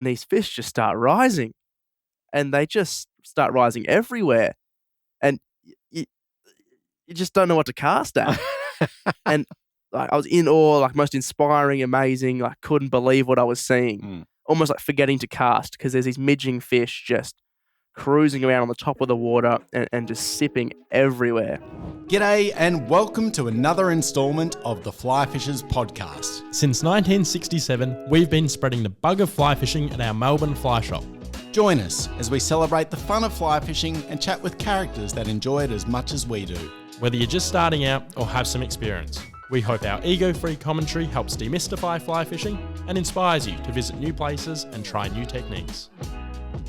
and these fish just start rising, and they just start rising everywhere, and you just don't know what to cast at. And like, I was in awe, like most inspiring, amazing. Like couldn't believe what I was seeing. Almost like forgetting to cast because there's these midging fish just cruising around on the top of the water and just sipping everywhere. G'day and welcome to another instalment of the Fly Fishers podcast. Since 1967, we've been spreading the bug of fly fishing at our Melbourne fly shop. Join us as we celebrate the fun of fly fishing and chat with characters that enjoy it as much as we do. Whether you're just starting out or have some experience, we hope our ego-free commentary helps demystify fly fishing and inspires you to visit new places and try new techniques.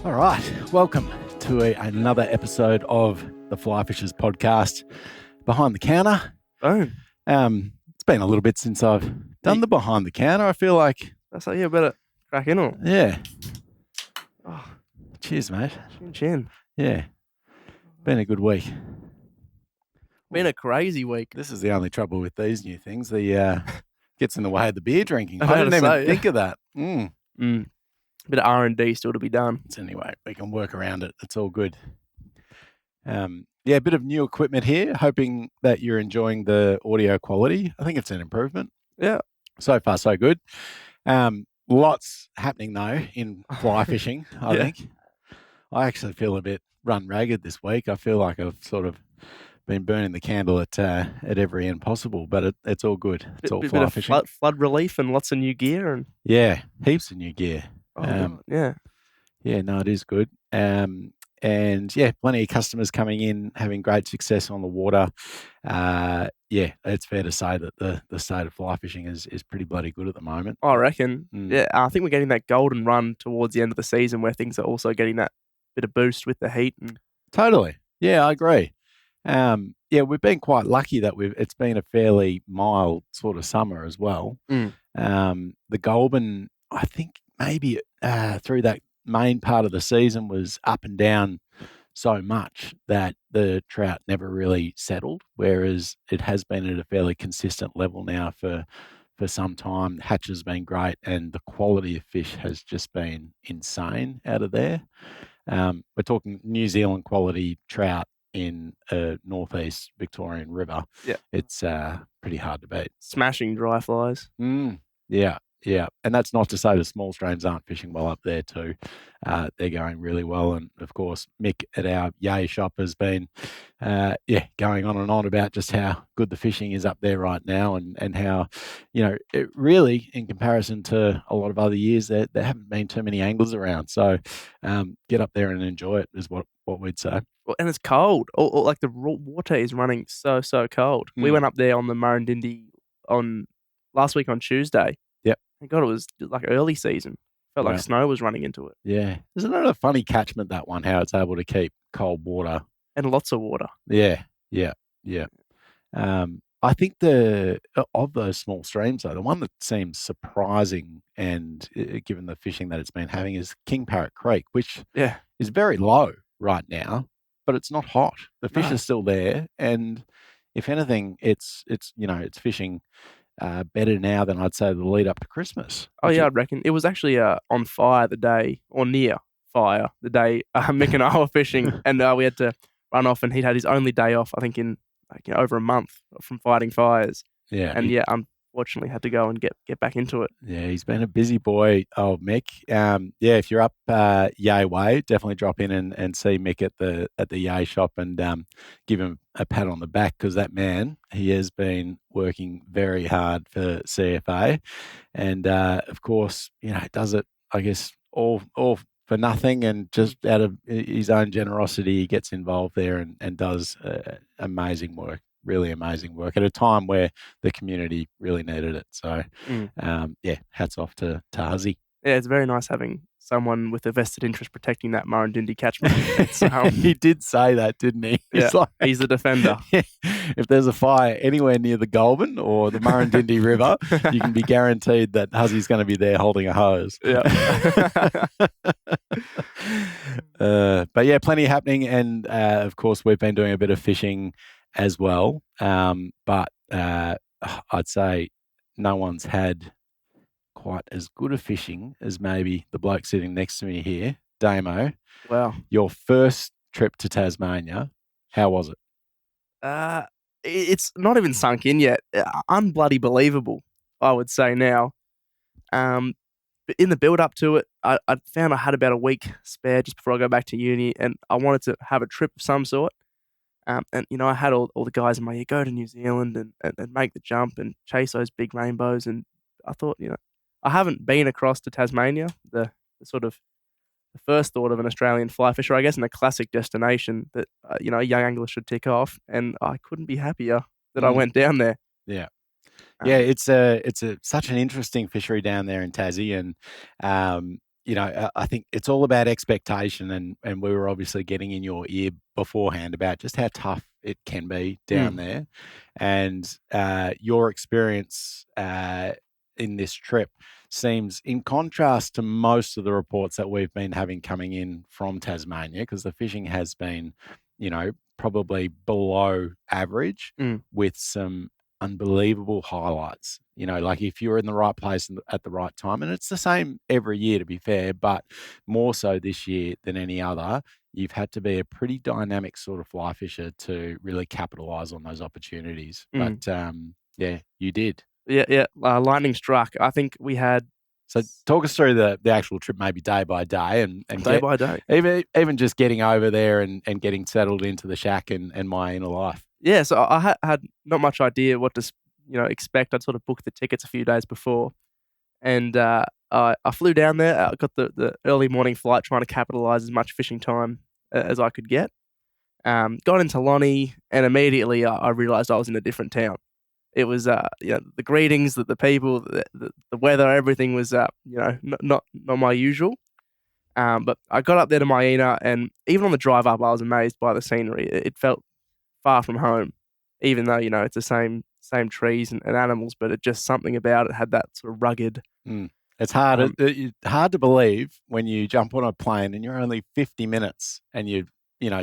All right, welcome to another episode of the Fly Fishers podcast. Behind the counter. Boom. It's been a little bit since I've done the behind the counter. I feel like That's like, yeah, better crack in on. yeah. Oh, Cheers, mate. chin. Yeah, been a good week. Been a crazy week. This is the only trouble with these new things. The gets in the way of the beer drinking. I I didn't was even gonna say, think of that. Bit of R&D still to be done. So anyway, we can work around it. It's all good. Yeah, a bit of new equipment here. Hoping that you're enjoying the audio quality. I think it's an improvement. Yeah. So far, so good. Lots happening though in fly fishing. I think I actually feel a bit run ragged this week. I feel like I've sort of been burning the candle at every end possible, but it's all good. It's all fly fishing. Flood relief and lots of new gear and Heaps of new gear. yeah. No, it is good. And yeah, plenty of customers coming in, having great success on the water. It's fair to say that the state of fly fishing is pretty bloody good at the moment. I reckon. Yeah, I think we're getting that golden run towards the end of the season where things are also getting that bit of boost with the heat. Totally. Yeah, I agree. We've been quite lucky that it's been a fairly mild sort of summer as well. The Goulburn, I think maybe through that main part of the season was up and down so much that the trout never really settled, whereas it has been at a fairly consistent level now for some time. Hatch has been great and the quality of fish has just been insane out of there. We're talking New Zealand quality trout in a northeast Victorian river. Yeah. It's pretty hard to beat. Smashing dry flies. Yeah. And that's not to say the small strains aren't fishing well up there too. They're going really well. And of course, Mick at our Yay shop has been, going on and on about just how good the fishing is up there right now and how, it really, in comparison to a lot of other years, there haven't been too many anglers around. So get up there and enjoy it is what we'd say. Well, and it's cold. Like the water is running so cold. We went up there on the Murrindindi on last week on Tuesday. Yep. Thank God it was like early season. Felt like snow was running into it. Yeah. Isn't it a funny catchment, that one, how it's able to keep cold water? And lots of water. Yeah. I think of those small streams, though, the one that seems surprising and given the fishing that it's been having is King Parrot Creek, which is very low right now, but it's not hot. The fish are still there. And if anything, it's fishing better now than I'd say the lead up to Christmas. Oh yeah, I'd reckon. It was actually on fire the day, or near fire, the day Mick and I were fishing, and we had to run off, and he'd had his only day off, I think, in over a month from fighting fires. Yeah. And unfortunately had to go and get back into it. Yeah, he's been a busy boy, old Mick. If you're up Yay way, definitely drop in and see Mick at the Yay shop and give him a pat on the back, because that man, he has been working very hard for CFA, and of course, does it, I guess, all for nothing, and just out of his own generosity, he gets involved there and does amazing work. Really amazing work at a time where the community really needed it. So, hats off to Tassie. Yeah, it's very nice having someone with a vested interest protecting that Murrindindi catchment. He did say that, didn't he? He's the defender. If there's a fire anywhere near the Goulburn or the Murrindindi River, you can be guaranteed that Hussey's going to be there holding a hose. Yeah. But yeah, plenty happening. And of course, we've been doing a bit of fishing as well. But I'd say no one's had quite as good a fishing as maybe the bloke sitting next to me here, Damo. Wow. Your first trip to Tasmania, how was it? It's not even sunk in yet. Unbloody believable, I would say now. But in the build up to it, I found I had about a week spare just before I go back to uni, and I wanted to have a trip of some sort. And I had all the guys in my ear go to New Zealand and make the jump and chase those big rainbows. And I thought, I haven't been across to Tasmania, the sort of the first thought of an Australian fly fisher, I guess, and a classic destination that a young angler should tick off. And I couldn't be happier that I went down there. Yeah. Yeah, it's such an interesting fishery down there in Tassie, and I think it's all about expectation, and we were obviously getting in your ear beforehand about just how tough it can be down there, and your experience in this trip seems in contrast to most of the reports that we've been having coming in from Tasmania, because the fishing has been, probably below average with some unbelievable highlights. Like if you're in the right place at the right time, and it's the same every year, to be fair, but more so this year than any other, you've had to be a pretty dynamic sort of fly fisher to really capitalize on those opportunities. But yeah, you did. Yeah. Lightning struck. I think we had. So talk us through the actual trip, maybe day by day, and day by day. Even just getting over there and getting settled into the shack and my inner life. Yeah, so I had not much idea what to expect. I'd sort of booked the tickets a few days before, and I flew down there. I got the early morning flight, trying to capitalise as much fishing time as I could get. Got into Lonnie, and immediately I realised I was in a different town. It was the greetings, the people, the weather, everything was not my usual. But I got up there to Miena, and even on the drive up, I was amazed by the scenery. It felt far from home, even though it's the same trees and animals, but it just something about it had that sort of rugged. It's hard. It's hard to believe when you jump on a plane and you're only 50 minutes and you're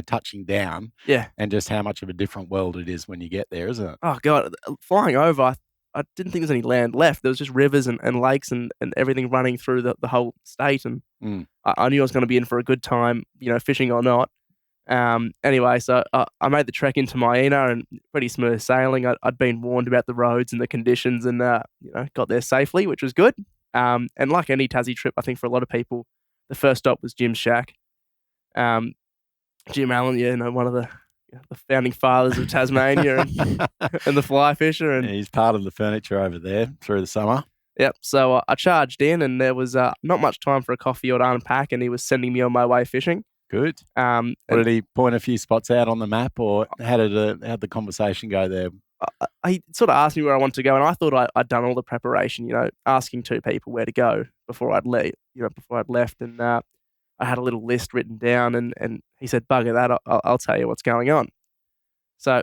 touching down. Yeah, and just how much of a different world it is when you get there, isn't it? Oh god, flying over, I didn't think there was any land left. There was just rivers and lakes and everything running through the whole state, and I knew I was going to be in for a good time, fishing or not. Anyway, so I made the trek into Miena, and pretty smooth sailing. I'd been warned about the roads and the conditions, and got there safely, which was good. And like any Tassie trip, I think for a lot of people, the first stop was Jim's shack. Jim Allen, one of the founding fathers of Tasmania and the fly fisher, and he's part of the furniture over there through the summer. Yep. So I charged in, and there was not much time for a coffee or to unpack, and he was sending me on my way fishing. Good. Did he point a few spots out on the map, or how'd the conversation go there? He sort of asked me where I wanted to go, and I thought I'd done all the preparation, asking two people where to go before I'd left, and I had a little list written down, and he said, "Bugger that, I'll tell you what's going on." So,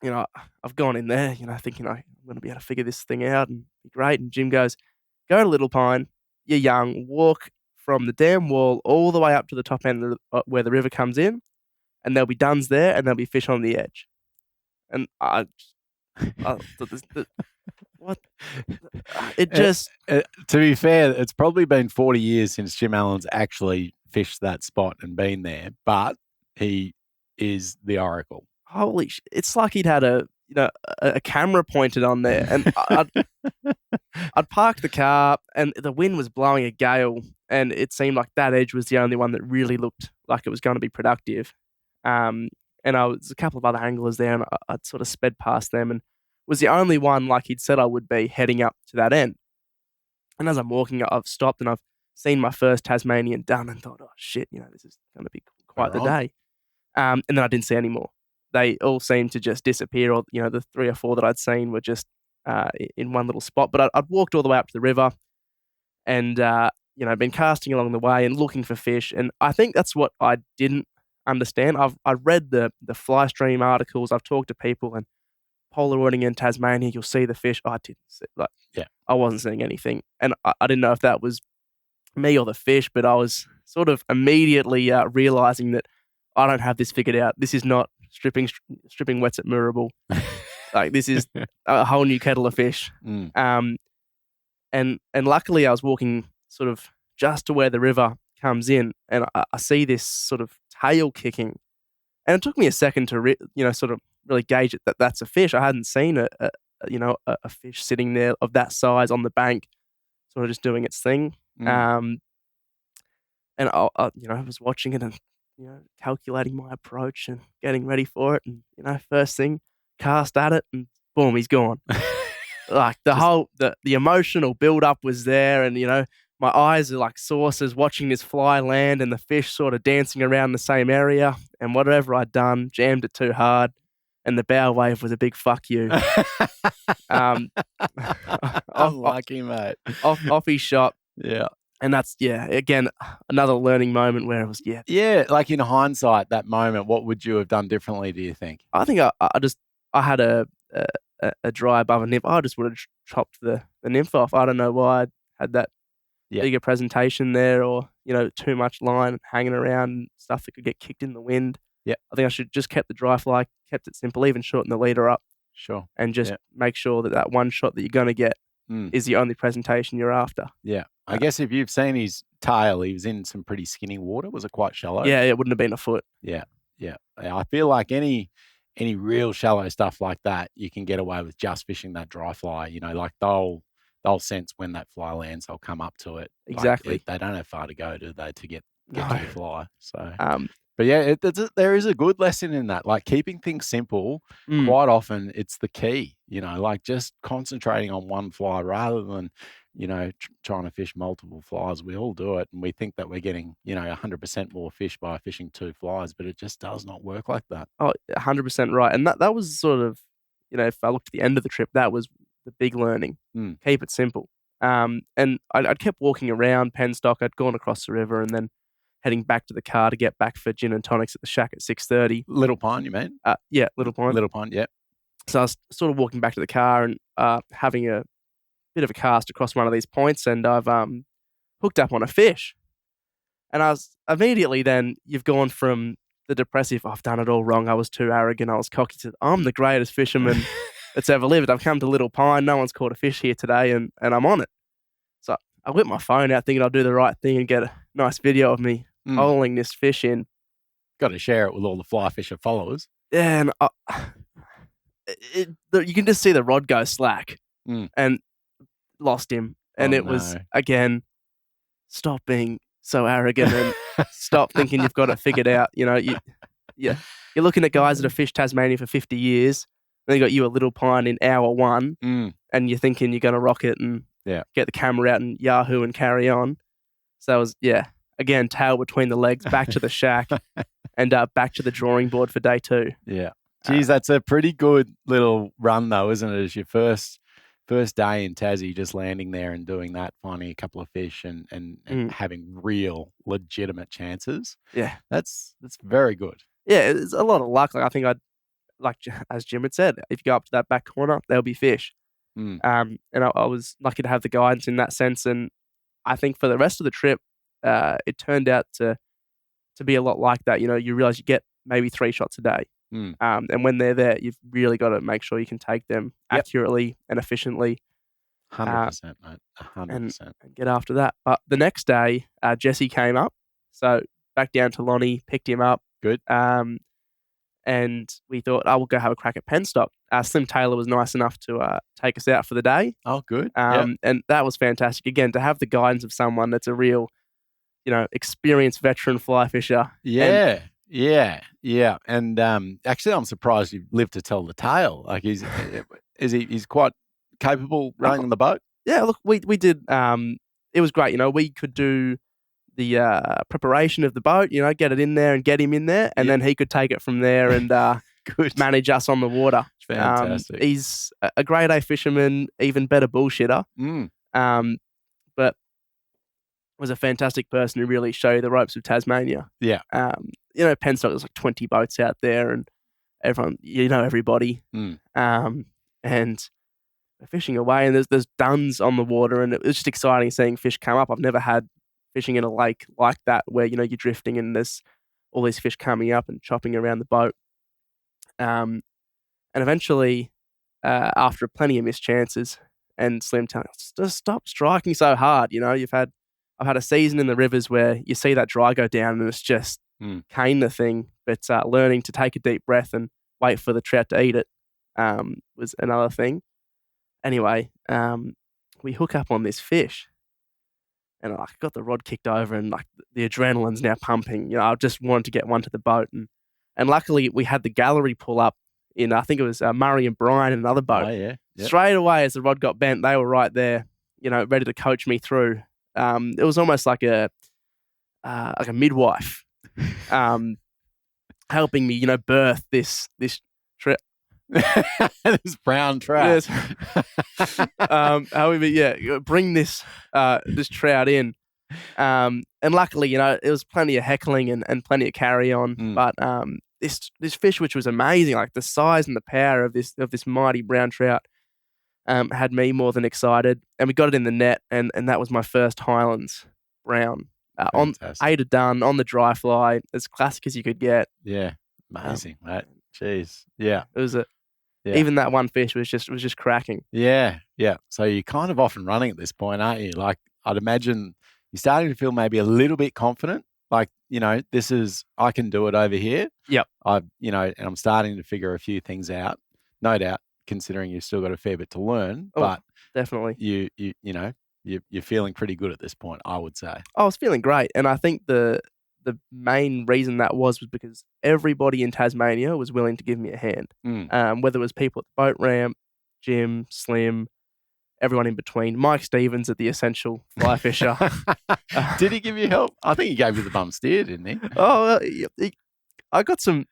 I've gone in there, thinking I'm going to be able to figure this thing out and be great. And Jim goes, "Go to Little Pine, you're young, walk from the dam wall all the way up to the top end where the river comes in, and there'll be duns there, and there'll be fish on the edge." And I thought, what? It just... to be fair, it's probably been 40 years since Jim Allen's actually fished that spot and been there, but he is the oracle. Holy shit. It's like he'd had a camera pointed on there, and I'd parked the car, and the wind was blowing a gale, and it seemed like that edge was the only one that really looked like it was going to be productive. And I was a couple of other anglers there, and I'd sort of sped past them, and was the only one, like he'd said I would be, heading up to that end. And as I'm walking, I've stopped, and I've seen my first Tasmanian dun, and thought, oh shit, this is going to be quite the day. And then I didn't see any more. They all seemed to just disappear, or the 3 or 4 that I'd seen were just in one little spot. But I'd walked all the way up to the river, and been casting along the way and looking for fish. And I think that's what I didn't understand. I've read the fly stream articles. I've talked to people, and Polaroiding in Tasmania, you'll see the fish. I didn't see, I wasn't seeing anything, and I didn't know if that was me or the fish. But I was sort of immediately realizing that I don't have this figured out. This is not stripping wets at Moorabool. Like, this is a whole new kettle of fish. And And luckily I was walking sort of just to where the river comes in, and I see this sort of tail kicking. And it took me a second to, sort of really gauge it that that's a fish. I hadn't seen a fish sitting there of that size on the bank, sort of just doing its thing. And I was watching it and, calculating my approach and getting ready for it. And, first thing, cast at it and boom, he's gone. Like the emotional build up was there. And, my eyes are like saucers watching this fly land and the fish sort of dancing around the same area. And whatever I'd done, jammed it too hard. And the bow wave was a big fuck you. Unlucky, mate. Off he shot. Yeah. And that's, again, another learning moment where it was, Yeah, like in hindsight, that moment, what would you have done differently, do you think? I think I had a dry above a nymph. I just would have chopped the nymph off. I don't know why I had that bigger presentation there, or, too much line hanging around and stuff that could get kicked in the wind. Yeah. I think I should just kept the dry fly, kept it simple, even shorten the leader up. Sure. And just make sure that one shot that you're going to get is the only presentation you're after. Yeah. I guess if you've seen his tail, he was in some pretty skinny water. Was it quite shallow? Yeah, it wouldn't have been a foot. Yeah. I feel like any real shallow stuff like that, you can get away with just fishing that dry fly. Like they'll sense when that fly lands, they'll come up to it. Exactly. Like they don't have far to go, do they, to get to the fly? So, but yeah, there is a good lesson in that. Like keeping things simple, quite often it's the key. Like just concentrating on one fly rather than trying to fish multiple flies. We all do it, and we think that we're getting 100% more fish by fishing 2 flies, but it just does not work like that. Oh, 100% right. And that was sort of, if I looked at the end of the trip, that was the big learning. Keep it simple. And I'd kept walking around Penstock. I'd gone across the river and then heading back to the car to get back for gin and tonics at the shack at 6:30. Little Pine, you mean? Yeah, Little Pine. Little Pine, yeah. So I was sort of walking back to the car and having a bit of a cast across one of these points, and I've hooked up on a fish. And I was immediately then, you've gone from the depressive, I've done it all wrong, I was too arrogant, I was cocky, to I'm the greatest fisherman that's ever lived. I've come to Little Pine, no one's caught a fish here today, and I'm on it. So I whip my phone out thinking I'll do the right thing and get a nice video of me holing this fish in. Got to share it with all the fly fisher followers. Yeah, and you can just see the rod go slack, and lost him. And it was, again, stop being so arrogant and stop thinking you've got it figured out. You're looking at guys that have fished Tasmania for 50 years, and they got you a Little Pine in hour 1, and you're thinking you're going to rock it and get the camera out and Yahoo and carry on. So that was, again, tail between the legs, back to the shack, and back to the drawing board for day 2. Yeah. Geez, that's a pretty good little run though, isn't it? As your first day in Tassie, just landing there and doing that, finding a couple of fish and having real legitimate chances. Yeah. That's very good. Yeah, it's a lot of luck. Like I think as Jim had said, if you go up to that back corner, there'll be fish. And I was lucky to have the guidance in that sense. And I think for the rest of the trip, it turned out to be a lot like that. You realize you get maybe 3 shots a day. And when they're there, you've really got to make sure you can take them accurately and efficiently. 100%, mate. 100%. And get after that. But the next day, Jesse came up. So back down to Lonnie, picked him up. Good. And we thought, we'll go have a crack at Penstock. Slim Taylor was nice enough to take us out for the day. Oh, good. And that was fantastic. Again, to have the guidance of someone that's a real, experienced veteran fly fisher. Yeah. And actually, I'm surprised you lived to tell the tale. Like, he's quite capable running the boat. Yeah, look, we did. It was great. We could do the preparation of the boat. Get it in there and get him in there, and then he could take it from there and manage us on the water. Fantastic. He's a grade A fisherman, even better bullshitter. But was a fantastic person who really showed you the ropes of Tasmania. Yeah. Penstock, there's like 20 boats out there and everyone, everybody. And we're fishing away and there's duns on the water and it was just exciting seeing fish come up. I've never had fishing in a lake like that where, you're drifting and there's all these fish coming up and chopping around the boat. And eventually, after plenty of missed chances, and Slim telling us, just stop striking so hard. I've had a season in the rivers where you see that dry go down and it's just cane the thing. But learning to take a deep breath and wait for the trout to eat it was another thing. Anyway, we hook up on this fish. And I got the rod kicked over and like the adrenaline's now pumping. I just wanted to get one to the boat. And luckily we had the gallery pull up in, I think it was Murray and Brian and another boat. Oh, yeah. Yep. Straight away as the rod got bent, they were right there, ready to coach me through. It was almost like a midwife helping me, birth this trip. This brown trout. Yes. However, bring this trout in. And luckily, it was plenty of heckling and plenty of carry on. But this fish, which was amazing, like the size and the power of this mighty brown trout, had me more than excited. And we got it in the net, and that was my first Highlands brown. Ate it done on the dry fly, as classic as you could get. Yeah, amazing, mate. Jeez, yeah. It was even that one fish was just cracking. Yeah, yeah. So you're kind of off and running at this point, aren't you? Like, I'd imagine you're starting to feel maybe a little bit confident. Like, I can do it over here. Yep. And I'm starting to figure a few things out. No doubt, considering you've still got a fair bit to learn. But definitely, you're feeling pretty good at this point, I would say. I was feeling great, and I think the main reason that was because everybody in Tasmania was willing to give me a hand. Whether it was people at the boat ramp, Jim, Slim, everyone in between. Mike Stevens at the Essential Fly Fisher. Did he give you help? I think he gave you the bum steer, didn't he? Oh, I got some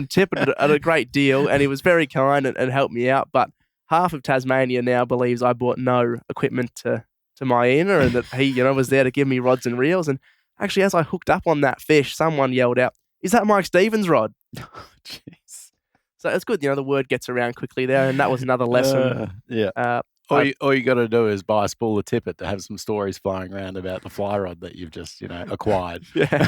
tip at a great deal, and he was very kind and helped me out. But half of Tasmania now believes I bought no equipment to Miena, and that he was there to give me rods and reels. And actually, as I hooked up on that fish, someone yelled out, "Is that Mike Stevens' rod?" Jeez. So it's good, the word gets around quickly there, and that was another lesson. All you got to do is buy a spool of tippet to have some stories flying around about the fly rod that you've just, acquired. Yeah.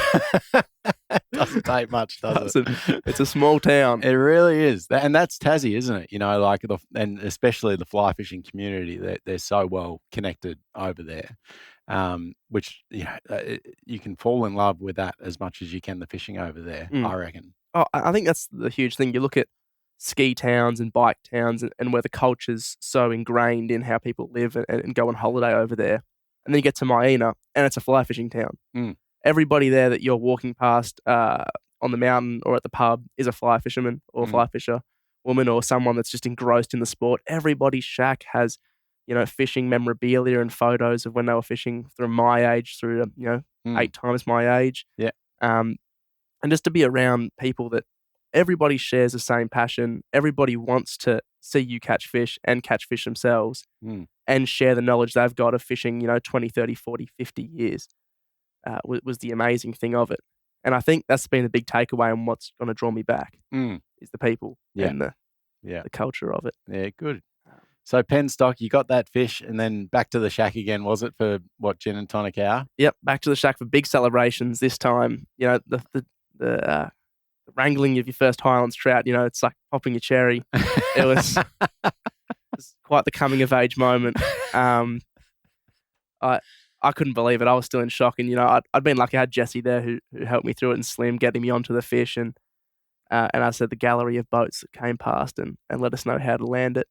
Doesn't take much, does it? It's a small town. It really is. And that's Tassie, isn't it? And especially the fly fishing community, they're so well connected over there. Which, you can fall in love with that as much as you can the fishing over there, I reckon. Oh, I think that's the huge thing. You look at ski towns and bike towns and where the culture's so ingrained in how people live and go on holiday over there. And then you get to Miena and it's a fly fishing town. Everybody there that you're walking past on the mountain or at the pub is a fly fisherman or fly fisher woman or someone that's just engrossed in the sport. Everybody's shack has, fishing memorabilia and photos of when they were fishing from my age through to, 8 times my age. Yeah. And just to be around people that everybody shares the same passion. Everybody wants to see you catch fish and catch fish themselves and share the knowledge they've got of fishing, 20, 30, 40, 50 years was the amazing thing of it. And I think that's been a big takeaway and what's going to draw me back is the people and the culture of it. Yeah, good. So penstock, you got that fish and then back to the shack again, was it, for what, gin and tonic hour? Yep, back to the shack for big celebrations this time. The wrangling of your first Highlands trout, it's like popping your cherry. It was quite the coming of age moment. I couldn't believe it. I was still in shock, and I'd been lucky. I had Jesse there who helped me through it, and Slim getting me onto the fish, and I said the gallery of boats that came past and let us know how to land it.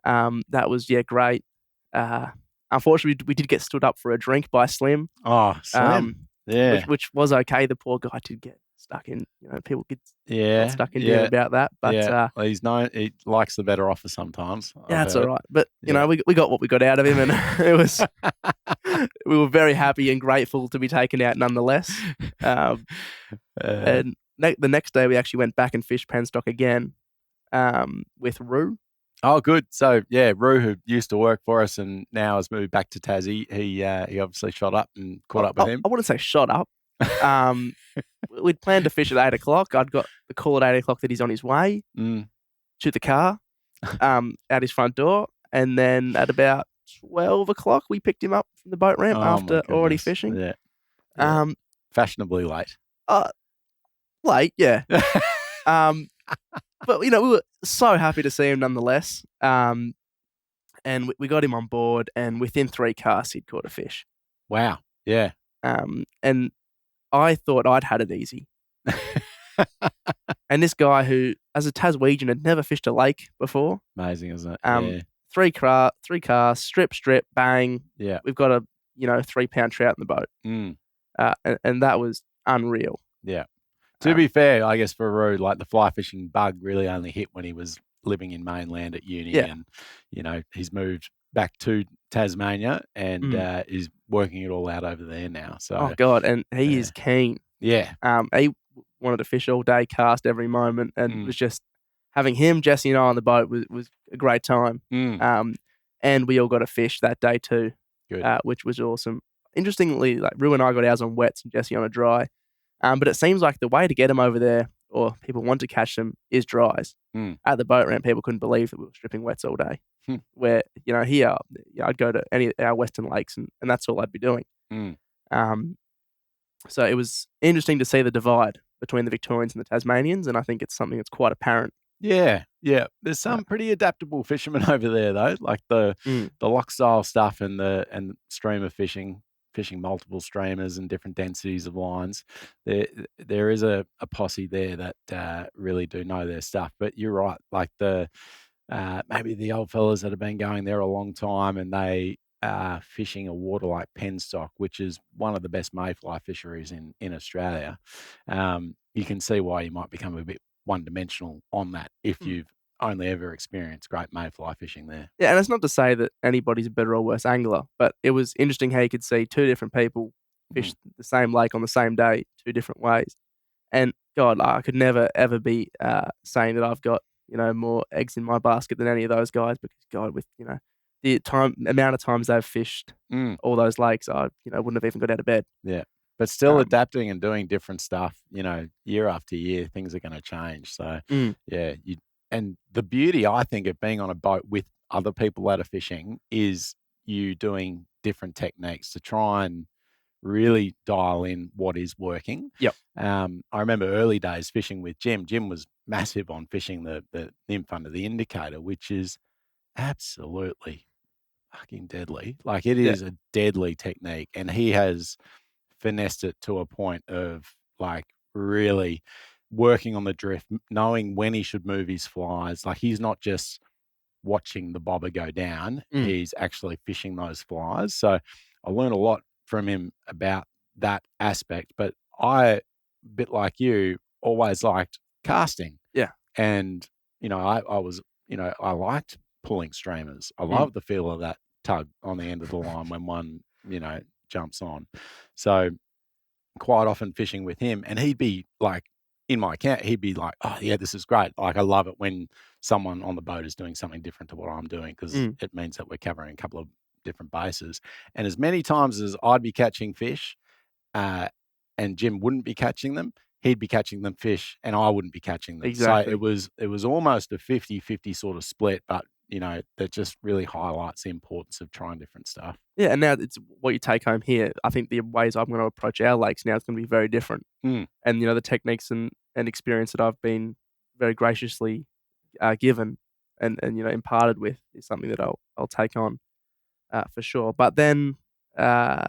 That was great. Unfortunately, we did get stood up for a drink by Slim. Oh, Slim. Which was okay. The poor guy did get stuck in. People get stuck in about that. But well, he likes the better offer sometimes. That's all right. But we got what we got out of him, and it was. We were very happy and grateful to be taken out nonetheless. And the next day, we actually went back and fished penstock again with Roo. Oh, good. So, Roo, who used to work for us and now has moved back to Tassie, he obviously shot up and caught up with him. I wouldn't say shot up. We'd planned to fish at 8 o'clock. I'd got the call at 8 o'clock that he's on his way to the car, out his front door. And then at about 12 o'clock, we picked him up from the boat ramp after already fishing. Yeah. Fashionably late. Late, yeah. But, we were so happy to see him nonetheless. And and we got him on board, and within 3 casts, he'd caught a fish. Wow. Yeah. And I thought I'd had it easy. And this guy who, as a Taswegian, had never fished a lake before. Amazing, isn't it? Yeah. 3 casts, strip, bang. Yeah. We've got a 3-pound trout in the boat. And that was unreal. Yeah. To be fair, I guess for Roo, like the fly fishing bug really only hit when he was living in mainland at uni, and he's moved back to Tasmania and is working it all out over there now. So oh god, and he is keen. Yeah. He wanted to fish all day, cast every moment, and it was just having him, Jesse, and I on the boat was a great time. And we all got a fish that day too, which was awesome. Interestingly, like Roo and I got ours on wets and Jesse on a dry. But it seems like the way to get them over there, or people want to catch them, is dries. At the boat ramp, people couldn't believe that we were stripping wets all day. Where, here, I'd go to any of our western lakes and that's all I'd be doing. So it was interesting to see the divide between the Victorians and the Tasmanians, and I think it's something that's quite apparent. Yeah. There's some pretty adaptable fishermen over there, though, like the lock style stuff and streamer fishing multiple streamers and different densities of lines. There is a posse there that really do know their stuff. But you're right, like the maybe the old fellas that have been going there a long time, and they are fishing a water like penstock, which is one of the best mayfly fisheries in Australia. You can see why you might become a bit one-dimensional on that if you've only ever experienced great mayfly fishing there. Yeah, and it's not to say that anybody's a better or worse angler, but it was interesting how you could see 2 different people fish the same lake on the same day, 2 different ways. And God, I could never ever be saying that I've got more eggs in my basket than any of those guys, because God, with the amount of times they've fished all those lakes, I wouldn't have even got out of bed. Yeah. But still adapting and doing different stuff, year after year, things are going to change. So, and the beauty, I think, of being on a boat with other people that are fishing is you doing different techniques to try and really dial in what is working. Yep. I remember early days fishing with Jim. Jim was massive on fishing the nymph under the indicator, which is absolutely fucking deadly. Like, it is a deadly technique, and he has finessed it to a point of like really working on the drift, knowing when he should move his flies. Like, he's not just watching the bobber go down, he's actually fishing those flies. So I learned a lot from him about that aspect. But I, a bit like you, always liked casting. Yeah. And, I was, I liked pulling streamers. I love the feel of that tug on the end of the line when one, jumps on. So quite often fishing with him, and he'd be like, in my account, he'd be like, oh yeah, this is great. Like, I love it when someone on the boat is doing something different to what I'm doing, because it means that we're covering a couple of different bases. And as many times as I'd be catching fish and Jim wouldn't be catching them, he'd be catching them fish and I wouldn't be catching them. Exactly. So it was almost a 50-50 sort of split, but that just really highlights the importance of trying different stuff. Yeah, and now it's what you take home here. I think the ways I'm going to approach our lakes now is going to be very different. And, the techniques and experience that I've been very graciously given and imparted with is something that I'll take on for sure. But then I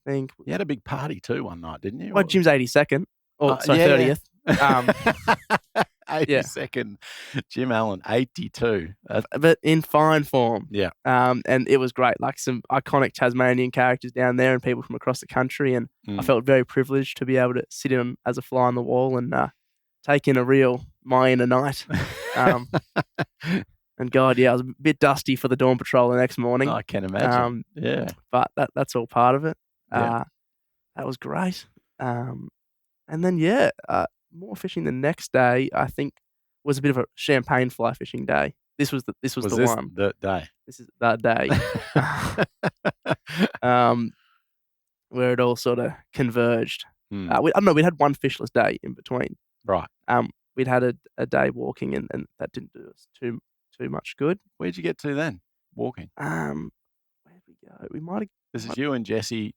think... You had a big party too one night, didn't you? Well, Jim's 82nd. 30th. 82nd. Jim Allen, 82. But in fine form. Yeah. And it was great. Like, some iconic Tasmanian characters down there and people from across the country. And I felt very privileged to be able to sit in as a fly on the wall and take in a real Miena night. And God, I was a bit dusty for the dawn patrol the next morning. I can imagine. But that's all part of it. Yeah. That was great. And then, more fishing the next day, I think, was a bit of a champagne fly fishing day. This was the one. The day. This is that day. Where it all sort of converged. I don't know, we'd had one fishless day in between. Right. We'd had a day walking and that didn't do us too much good. Where'd you get to then? Walking. Where'd we go? We might have... This is you and Jesse.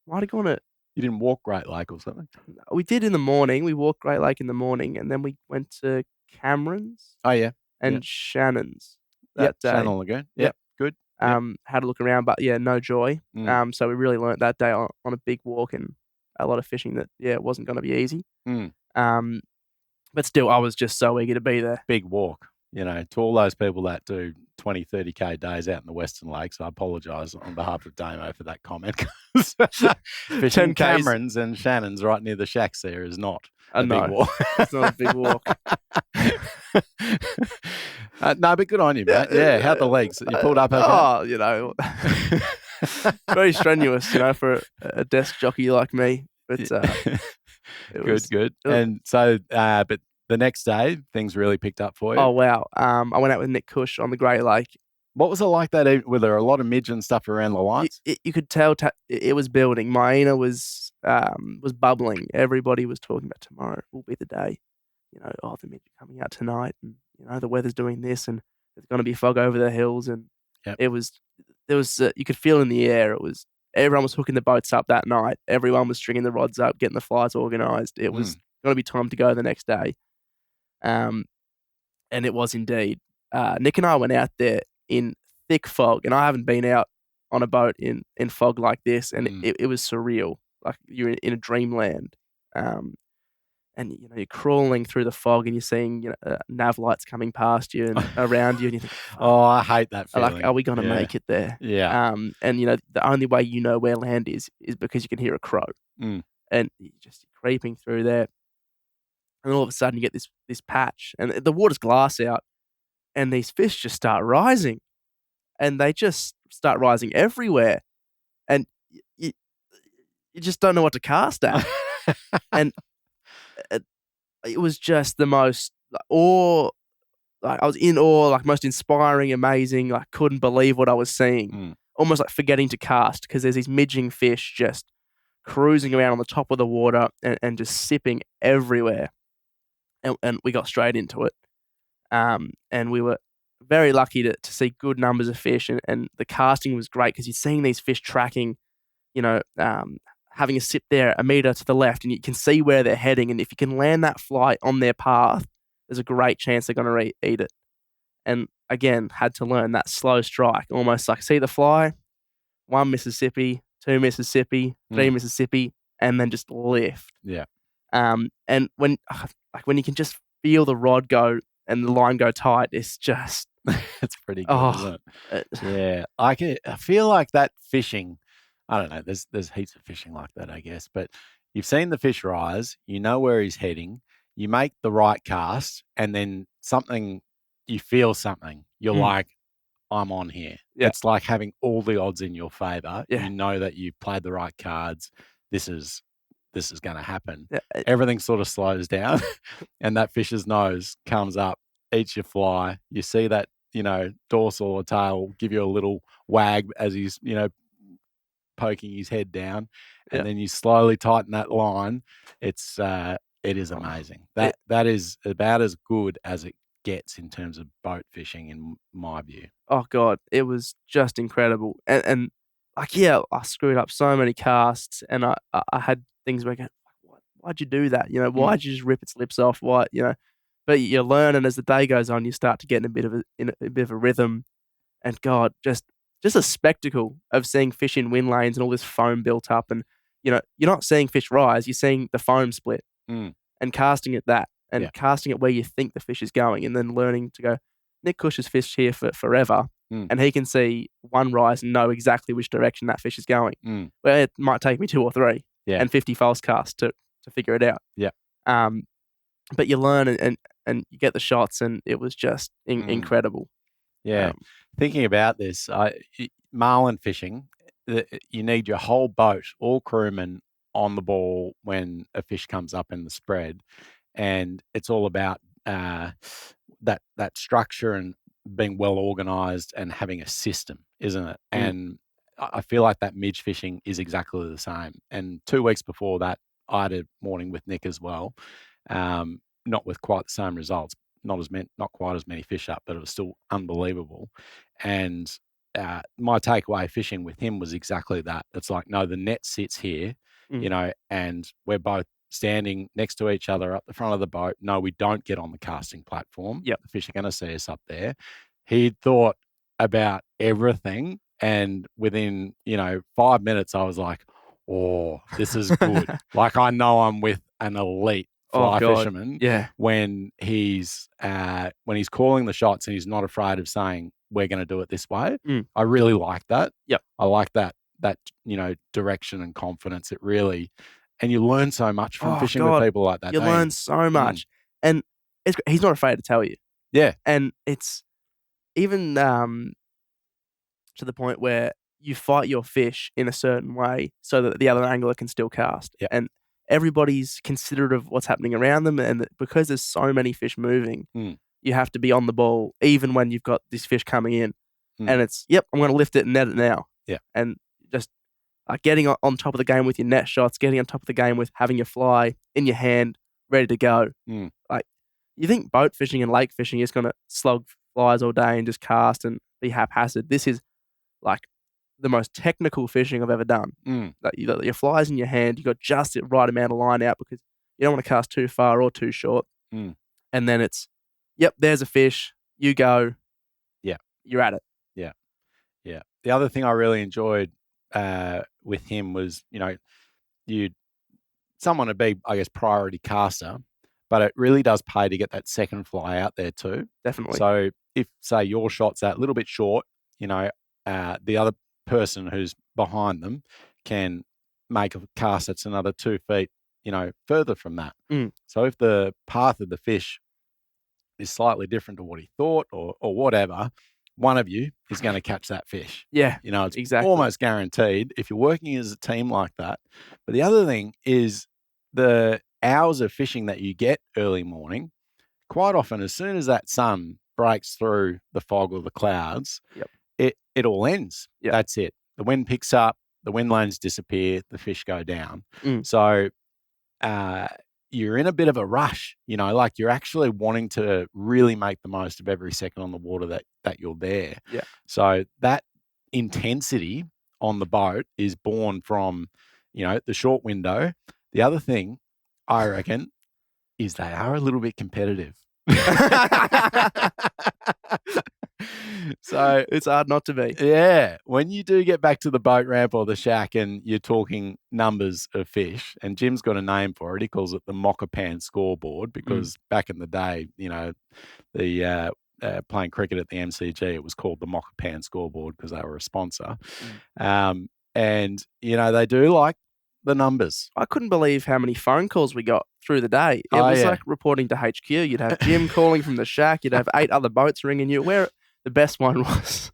Might have gone to... You didn't walk Great Lake or something? We did in the morning. We walked Great Lake in the morning, and then we went to Cameron's. Oh, yeah. And Shannon's that day. Shannon Lagoon. Yep. Had a look around, but yeah, no joy. So we really learnt that day on a big walk and a lot of fishing that, it wasn't going to be easy. But still, I was just so eager to be there. Big walk, to all those people that do 20, 30K days out in the Western Lakes. I apologise on behalf of Damo for that comment. Fishing 10Ks. Cameron's and Shannon's right near the shacks there is not a big walk. It's not a big walk. No, but good on you, mate. Yeah, how'd the legs? You pulled up okay? Very strenuous, for a desk jockey like me. But good. And so, but the next day, things really picked up for you. Oh wow! I went out with Nick Cush on the Great Lake. What was it like that evening? Were there a lot of midge and stuff around the lights? You could tell it was building. Miena was bubbling. Everybody was talking about tomorrow will be the day. The midge are coming out tonight, and the weather's doing this, and there's going to be fog over the hills, and there was you could feel in the air. Everyone was hooking the boats up that night. Everyone was stringing the rods up, getting the flights organised. It was going to be time to go the next day. And it was indeed. Nick and I went out there in thick fog, and I haven't been out on a boat in fog like this, and it was surreal. Like you're in a dreamland. And you're crawling through the fog, and you're seeing nav lights coming past you and around you, and you think, "Oh, I hate that feeling." Like, are we going to make it there? Yeah. And the only way you know where land is because you can hear a crow, and you're just creeping through there, and all of a sudden you get this patch, and the water's glass out, and these fish just start rising, and they just start rising everywhere, and you just don't know what to cast at, and it was just the most I was in awe, most inspiring, amazing. I couldn't believe what I was seeing. Almost like forgetting to cast because there's these midging fish just cruising around on the top of the water and just sipping everywhere. And we got straight into it. And we were very lucky to see good numbers of fish, and the casting was great because you're seeing these fish tracking, having a sip there a metre to the left, and you can see where they're heading. And if you can land that fly on their path, there's a great chance they're going to eat it. And again, had to learn that slow strike, almost like see the fly, 1 Mississippi, 2 Mississippi, 3 Mississippi, and then just lift. Yeah. And when you can just feel the rod go and the line go tight, it's just it's pretty good, isn't it? Yeah. I feel like that fishing. I don't know. There's heaps of fishing like that, I guess. But you've seen the fish rise. You know where he's heading. You make the right cast, and then you feel something. You're like, I'm on here. Yeah. It's like having all the odds in your favor. Yeah. You know that you've played the right cards. This is going to happen. Yeah. Everything sort of slows down, and that fish's nose comes up, eats your fly. You see that, dorsal or tail give you a little wag as he's, poking his head down, and then you slowly tighten that line. It is amazing. That is about as good as it gets in terms of boat fishing, in my view. Oh God, it was just incredible. And I screwed up so many casts, and I had things where I go, why'd you do that? Why'd you just rip its lips off? Why? But you learn, and as the day goes on, you start to get in a bit of a rhythm. And God, just a spectacle of seeing fish in wind lanes and all this foam built up. And, you're not seeing fish rise, you're seeing the foam split and casting at that and casting it where you think the fish is going, and then learning to go, Nick Cush has fished here for forever, and he can see one rise and know exactly which direction that fish is going. Well, it might take me 2 or 3 and 50 false casts to figure it out. Yeah. But you learn and you get the shots, and it was just incredible. Yeah. Thinking about this, marlin fishing, you need your whole boat, all crewmen on the ball when a fish comes up in the spread. And it's all about that structure and being well organised and having a system, isn't it? And I feel like that midge fishing is exactly the same. And 2 weeks before that, I had a morning with Nick as well, not with quite the same results. Not quite as many fish up, but it was still unbelievable. And my takeaway fishing with him was exactly that. It's like, no, the net sits here, and we're both standing next to each other up the front of the boat. No, we don't get on the casting platform. Yep. The fish are going to see us up there. He thought about everything. And within, 5 minutes, I was like, oh, this is good. Like, I know I'm with an elite fly fisherman Yeah. when he's calling the shots and he's not afraid of saying, we're going to do it this way. I really like that. Yep. I like that, direction and confidence. It really, and you learn so much from fishing with people like that. You learn so much. And he's not afraid to tell you. Yeah. And it's even to the point where you fight your fish in a certain way so that the other angler can still cast. Yep. And everybody's considerate of what's happening around them. And because there's so many fish moving, you have to be on the ball even when you've got this fish coming in. And it's, I'm going to lift it and net it now. Yeah. And just getting on top of the game with your net shots, getting on top of the game with having your fly in your hand, ready to go. Like, you think boat fishing and lake fishing is going to slog flies all day and just cast and be haphazard. This is like the most technical fishing I've ever done. Like, you got your flies in your hand, you got just the right amount of line out because you don't want to cast too far or too short. And then it's, there's a fish, you go. Yeah. You're at it. Yeah. The other thing I really enjoyed with him was, someone to be, I guess, priority caster, but it really does pay to get that second fly out there too. Definitely. So if, say, your shot's that little bit short, the other person who's behind them can make a cast that's another 2 feet, further from that. So if the path of the fish is slightly different to what he thought or whatever, one of you is going to catch that fish. Yeah, it's exactly. almost guaranteed if you're working as a team like that. But the other thing is the hours of fishing that you get early morning, quite often as soon as that sun breaks through the fog or the clouds, it all ends. That's it. The wind picks up, the wind lanes disappear, the fish go down. So you're in a bit of a rush, like you're actually wanting to really make the most of every second on the water that you're there. Yeah. So that intensity on the boat is born from, the short window. The other thing, I reckon, is they are a little bit competitive. So it's hard not to be. Yeah. When you do get back to the boat ramp or the shack and you're talking numbers of fish, and Jim's got a name for it, he calls it the Mockapan scoreboard because back in the day, the playing cricket at the MCG, it was called the Mockapan scoreboard because they were a sponsor. And, they do like the numbers. I couldn't believe how many phone calls we got through the day. It was like reporting to HQ. You'd have Jim calling from the shack. You'd have 8 other boats ringing you. Where the best one was,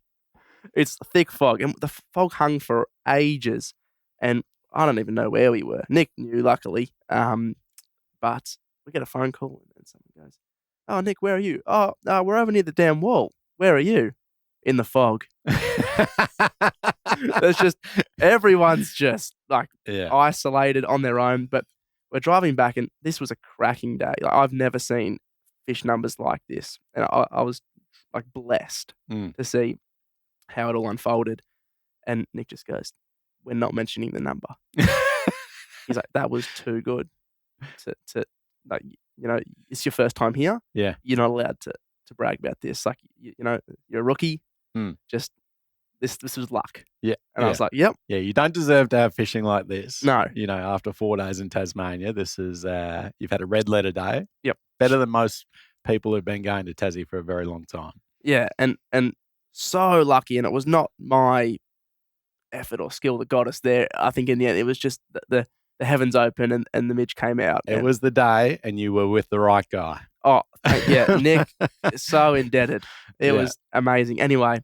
it's thick fog. And the fog hung for ages. And I don't even know where we were. Nick knew, luckily. But we get a phone call and someone goes, "Oh, Nick, where are you?" "Oh, we're over near the damn wall." "Where are you?" "In the fog." There's just, everyone's just like isolated on their own. But we're driving back and this was a cracking day. Like, I've never seen fish numbers like this. And I was like blessed to see how it all unfolded. And Nick just goes, "We're not mentioning the number." He's like, "That was too good to like, it's your first time here. Yeah. You're not allowed to brag about this. Like, you're a rookie. Just this was luck." Yeah. And I was like, "Yep." Yeah, you don't deserve to have fishing like this. No. After 4 days in Tasmania, this is, you've had a red letter day. Yep. Better than most people who've been going to Tassie for a very long time. Yeah. And so lucky. And it was not my effort or skill that got us there. I think in the end, it was just the heavens open and the midge came out. It was the day and you were with the right guy. Oh, yeah. Nick is so indebted. It was amazing. Anyway,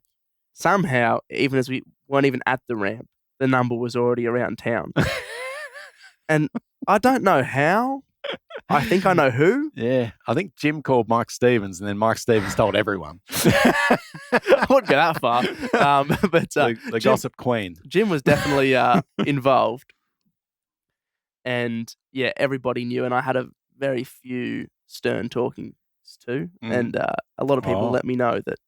somehow, even as we weren't even at the ramp, the number was already around town. And I don't know how. I think I know who. Yeah. I think Jim called Mike Stevens and then Mike Stevens told everyone. I wouldn't go that far. But the gossip queen. Jim was definitely involved. And yeah, everybody knew. And I had a very few stern talkings too. And a lot of people let me know that,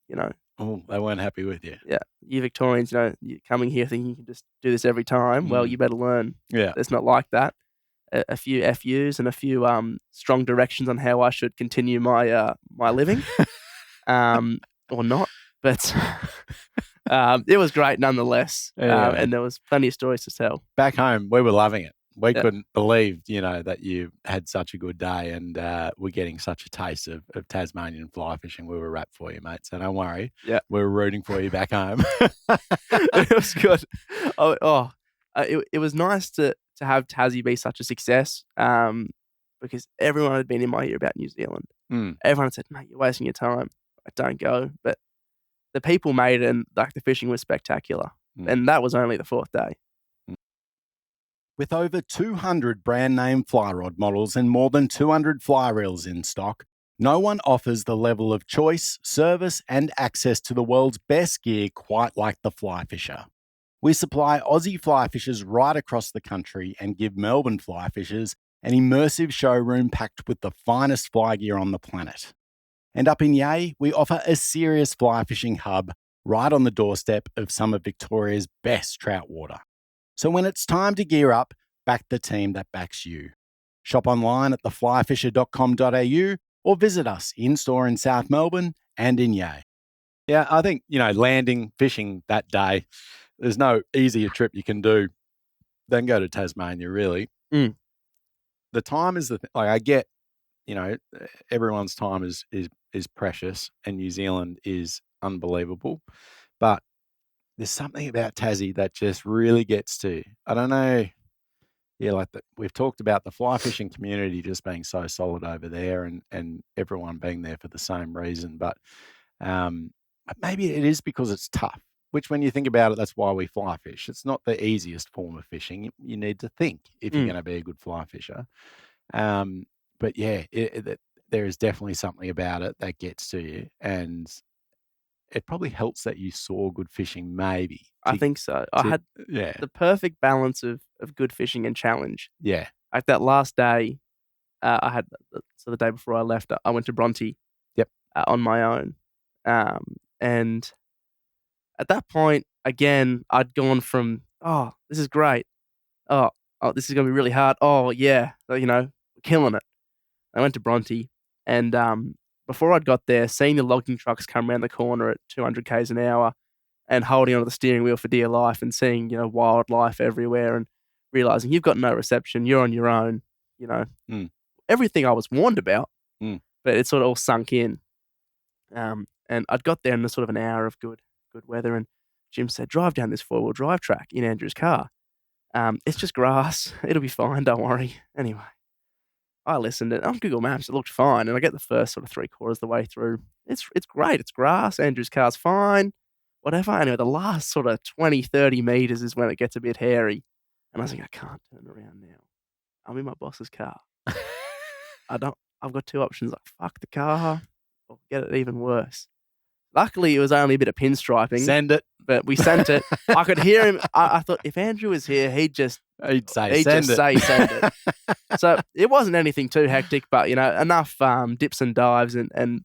oh, they weren't happy with you. Yeah. You Victorians, you're coming here thinking you can just do this every time. Well, you better learn. Yeah. It's not like that. A few FUs and a few strong directions on how I should continue my my living, or not. but it was great nonetheless. Yeah. And there was plenty of stories to tell. Back home, we were loving it. We Yeah. couldn't believe, that you had such a good day and we're getting such a taste of Tasmanian fly fishing. We were wrapped for you, mate. So don't worry. Yeah. We were rooting for you back home. It was good. It was nice to have Tassie be such a success because everyone had been in my ear about New Zealand. Mm. Everyone said, mate, you're wasting your time. Don't go. But the people made it and the fishing was spectacular. Mm. And that was only the fourth day. With over 200 brand name fly rod models and more than 200 fly reels in stock, no one offers the level of choice, service, and access to the world's best gear quite like the Fly Fisher. We supply Aussie fly fishers right across the country and give Melbourne fly fishers an immersive showroom packed with the finest fly gear on the planet. And up in Yea, we offer a serious fly fishing hub right on the doorstep of some of Victoria's best trout water. So when it's time to gear up, back the team that backs you. Shop online at theflyfisher.com.au or visit us in-store in South Melbourne and in Yea. Yeah, I think, landing, fishing that day, there's no easier trip you can do than go to Tasmania, really. Mm. The time is I get, everyone's time is precious and New Zealand is unbelievable. But there's something about Tassie that just really gets to you. I don't know. Yeah, we've talked about the fly fishing community just being so solid over there and everyone being there for the same reason. But maybe it is because it's tough, which when you think about it, that's why we fly fish. It's not the easiest form of fishing. You need to think if you're going to be a good fly fisher. But yeah, there is definitely something about it that gets to you. And it probably helps that you saw good fishing, maybe. I think so. I had the perfect balance of good fishing and challenge. Yeah. Like that last day, I had, so the day before I left, I went to Bronte. Yep. On my own. And at that point, again, I'd gone from, this is great. Oh, this is going to be really hard. Oh, yeah. We're killing it. I went to Bronte and before I'd got there, seeing the logging trucks come around the corner at 200 k's an hour and holding onto the steering wheel for dear life and seeing, wildlife everywhere and realizing you've got no reception, you're on your own, everything I was warned about, but it sort of all sunk in. And I'd got there in sort of an hour of good weather and Jim said, drive down this 4-wheel drive track in Andrew's car. It's just grass. It'll be fine. Don't worry. Anyway. I listened and on Google Maps, it looked fine. And I get the first sort of 3/4 of the way through. It's great. It's grass. Andrew's car's fine. Whatever. Anyway, the last sort of 20, 30 meters is when it gets a bit hairy. And I was like, I can't turn around now. I'm in my boss's car. I've got two options. Like, fuck the car or get it even worse. Luckily, it was only a bit of pinstriping. Send it. But we sent it. I could hear him. I thought if Andrew was here, he'd say send it. So it wasn't anything too hectic, but enough dips and dives and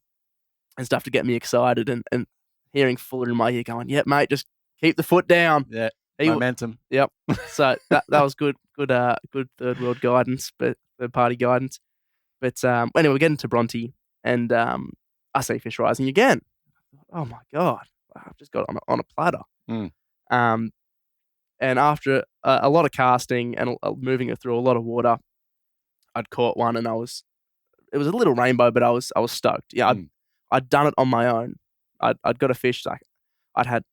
stuff to get me excited and hearing Fuller in my ear going, "Yeah, mate, just keep the foot down." Yeah, momentum. Yep. So that was good third world guidance, but third party guidance. But anyway, we get into Bronte and I see fish rising again. Oh my God. I've just got on a platter. And after a lot of casting and moving it through a lot of water, I'd caught one and it was a little rainbow, but I was stoked. Yeah, I'd done it on my own. I'd got a fish. Like I'd had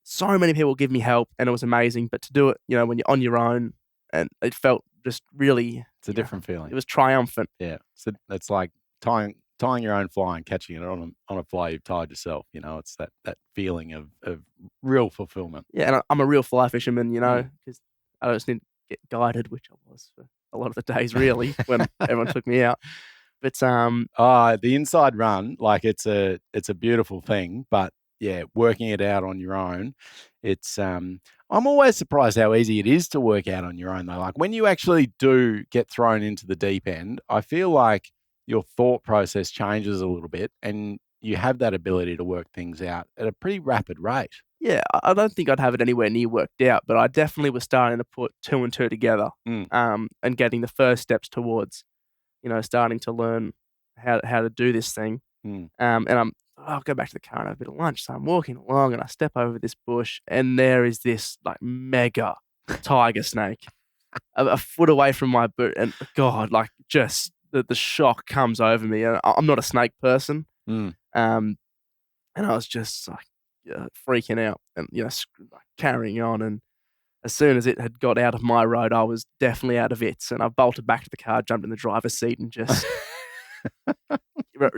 so many people give me help and it was amazing, but to do it, when you're on your own and it felt just really... It's a different feeling. It was triumphant. Yeah. So it's like tying your own fly and catching it on a fly you've tied yourself. It's that feeling of real fulfillment. Yeah, and I'm a real fly fisherman, because I just need to get guided, which I was for a lot of the days, really, when everyone took me out. But the inside run, like it's a beautiful thing, but yeah, working it out on your own, it's I'm always surprised how easy it is to work out on your own though. Like when you actually do get thrown into the deep end, I feel like your thought process changes a little bit and you have that ability to work things out at a pretty rapid rate. Yeah, I don't think I'd have it anywhere near worked out, but I definitely was starting to put 2 and 2 together and getting the first steps towards, starting to learn how to do this thing. And I'll go back to the car and have a bit of lunch. So I'm walking along and I step over this bush and there is this like mega tiger snake a foot away from my boot. And God, like just the shock comes over me. And I'm not a snake person. Mm. And I was just like freaking out and, like, carrying on. And as soon as it had got out of my road, I was definitely out of its. And I bolted back to the car, jumped in the driver's seat and just...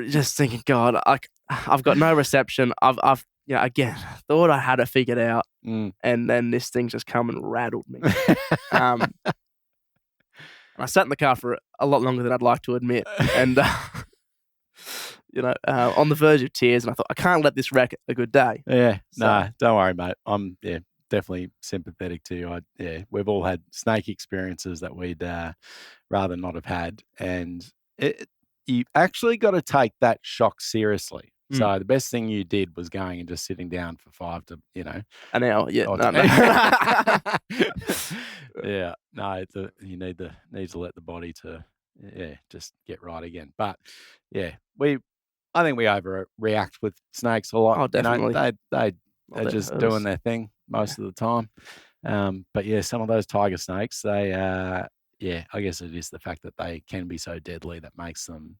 just thinking, God, I've got no reception. I've again thought I had it figured out, and then this thing just come and rattled me. And I sat in the car for a lot longer than I'd like to admit, and on the verge of tears. And I thought, I can't let this wreck a good day. Yeah, So- no, don't worry, mate. I'm definitely sympathetic to you. We've all had snake experiences that we'd rather not have had, and you actually got to take that shock seriously. So the best thing you did was going and just sitting down for 5 to, an hour. Yeah, odd- no. yeah, no, you need to let the body to, just get right again. But yeah, I think we overreact with snakes a lot. Oh, definitely. They're Well, just they're doing hers. their thing most of the time. But yeah, some of those tiger snakes, they, I guess it is the fact that they can be so deadly that makes them,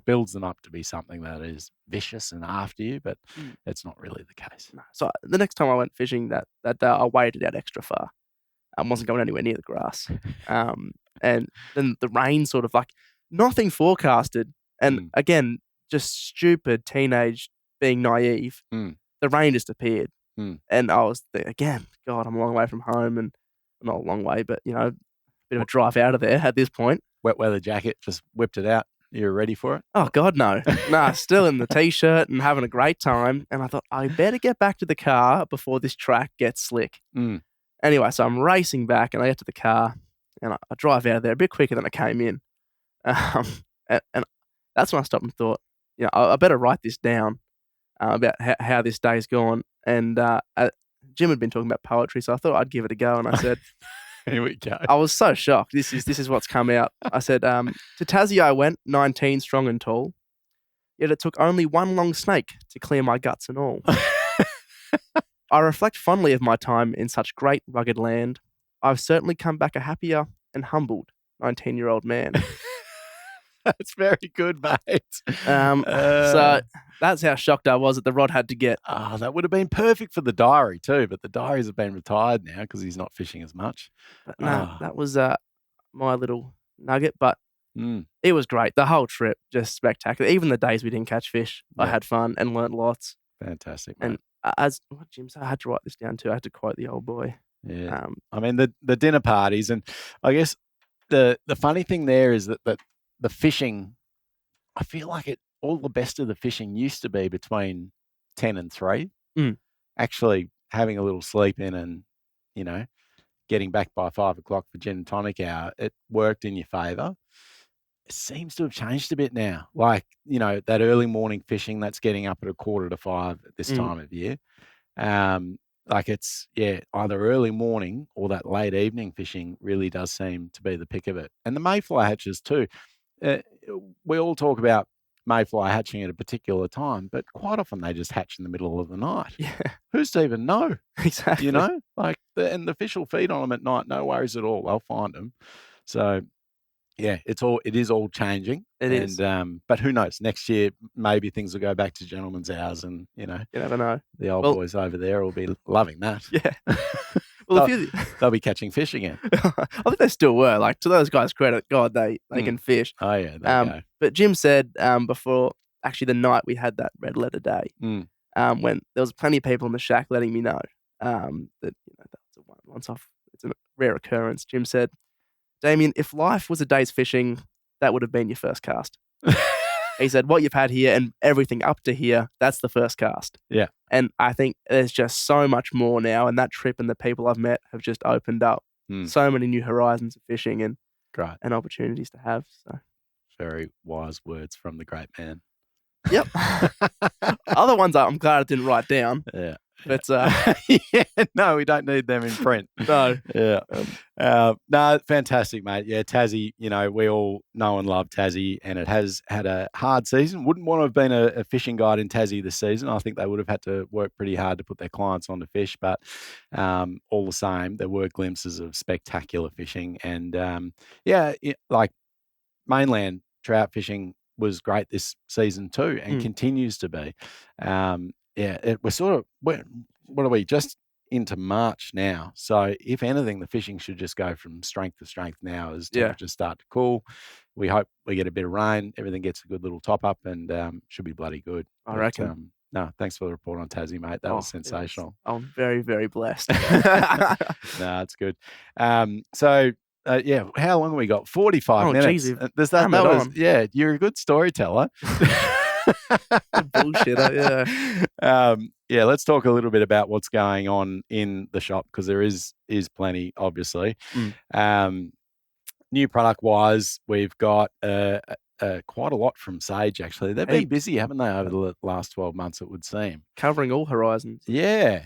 builds them up to be something that is vicious and after you, but it's not really the case. No. So the next time I went fishing that day, I waded out extra far. I wasn't going anywhere near the grass. And then the rain sort of like nothing forecasted. And again, just stupid teenage being naive. The rain just appeared. And I was there again, God, I'm a long way from home and not a long way, but bit of a drive out of there at this point. Wet weather jacket, just whipped it out. You were ready for it? Oh, God, no. Nah, still in the T-shirt and having a great time. And I thought, I better get back to the car before this track gets slick. Anyway, so I'm racing back and I get to the car and I drive out of there a bit quicker than I came in. And that's when I stopped and thought, I better write this down about how this day's gone. And Jim had been talking about poetry, so I thought I'd give it a go. And I said... Here we go. I was so shocked. This is what's come out. I said, to Tassie I went, 19, strong and tall. Yet it took only one long snake to clear my guts and all. I reflect fondly of my time in such great rugged land. I've certainly come back a happier and humbled 19-year-old man. That's very good, mate. So that's how shocked I was that the rod had to get. That would have been perfect for the diary too, but the diaries have been retired now because he's not fishing as much. But no, that was my little nugget, but it was great. The whole trip, just spectacular. Even the days we didn't catch fish, I had fun and learnt lots. Fantastic, mate. And as what Jim said, I had to write this down too. I had to quote the old boy. Yeah. I mean, the dinner parties, and I guess the funny thing there is that the fishing, I feel like all the best of the fishing used to be between 10 and 3. Actually having a little sleep in and, getting back by 5 o'clock for gin and tonic hour, it worked in your favour. It seems to have changed a bit now. Like, that early morning fishing that's getting up at 4:45 at this time of year. Like it's, either early morning or that late evening fishing really does seem to be the pick of it. And the mayfly hatches too. We all talk about mayfly hatching at a particular time, but quite often they just hatch in the middle of the night. Yeah, Who's to even know? exactly. And the fish will feed on them at night. No worries at all. They'll find them. So, it is all changing. It is. But who knows? Next year, maybe things will go back to gentlemen's hours, and You never know. the old boys over there will be loving that. Yeah. Well, They'll be catching fish again. I think they still were. Like, to those guys' credit, God, they can fish. Oh yeah, there you go. But Jim said before, actually the night we had that red letter day, when there was plenty of people in the shack letting me know that that's a once-off. It's a rare occurrence. Jim said, Damien, if life was a day's fishing, that would have been your first cast. He said, what you've had here and everything up to here, that's the first cast. Yeah. And I think there's just so much more now. And that trip and the people I've met have just opened up so many new horizons of fishing and opportunities to have. So very wise words from the great man. Yep. Other ones I'm glad I didn't write down. Yeah. But yeah, no, we don't need them in print. no. Yeah. No, fantastic, mate. Yeah, Tassie, we all know and love Tassie, and it has had a hard season. Wouldn't want to have been a fishing guide in Tassie this season. I think they would have had to work pretty hard to put their clients on the fish, but all the same, there were glimpses of spectacular fishing. And like mainland trout fishing was great this season too, and continues to be. We're sort of, what are we, just into March now? So if anything, the fishing should just go from strength to strength now as temperatures start to cool. We hope we get a bit of rain, everything gets a good little top up, and should be bloody good. I reckon. No, thanks for the report on Tassie, mate. That was sensational. I'm very, very blessed. No, it's good. How long have we got? 45 minutes. Geez, you're a good storyteller. Bullshitter, yeah. Let's talk a little bit about what's going on in the shop, because there is plenty, obviously. New product wise, we've got quite a lot from Sage, actually. They've been busy, haven't they, over the last 12 months, it would seem. Covering all horizons. Yeah.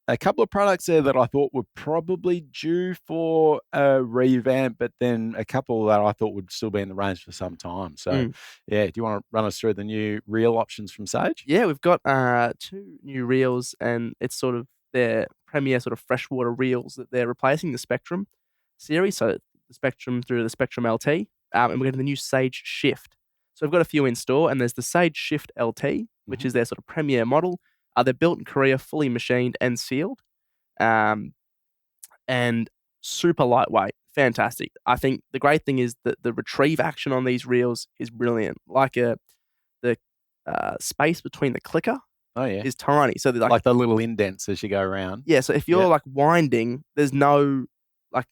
A couple of products there that I thought were probably due for a revamp, but then a couple that I thought would still be in the range for some time. So, do you want to run us through the new reel options from Sage? Yeah, we've got 2 new reels, and it's sort of their premier sort of freshwater reels that they're replacing the Spectrum series. So the Spectrum through the Spectrum LT, and we're getting the new Sage Shift. So we've got a few in store, and there's the Sage Shift LT, which is their sort of premier model. They're built in Korea, fully machined and sealed, and super lightweight. Fantastic. I think the great thing is that the retrieve action on these reels is brilliant. Like the space between the clicker is tiny. So like the little indents as you go around. Yeah, so if you're like winding, there's no, like,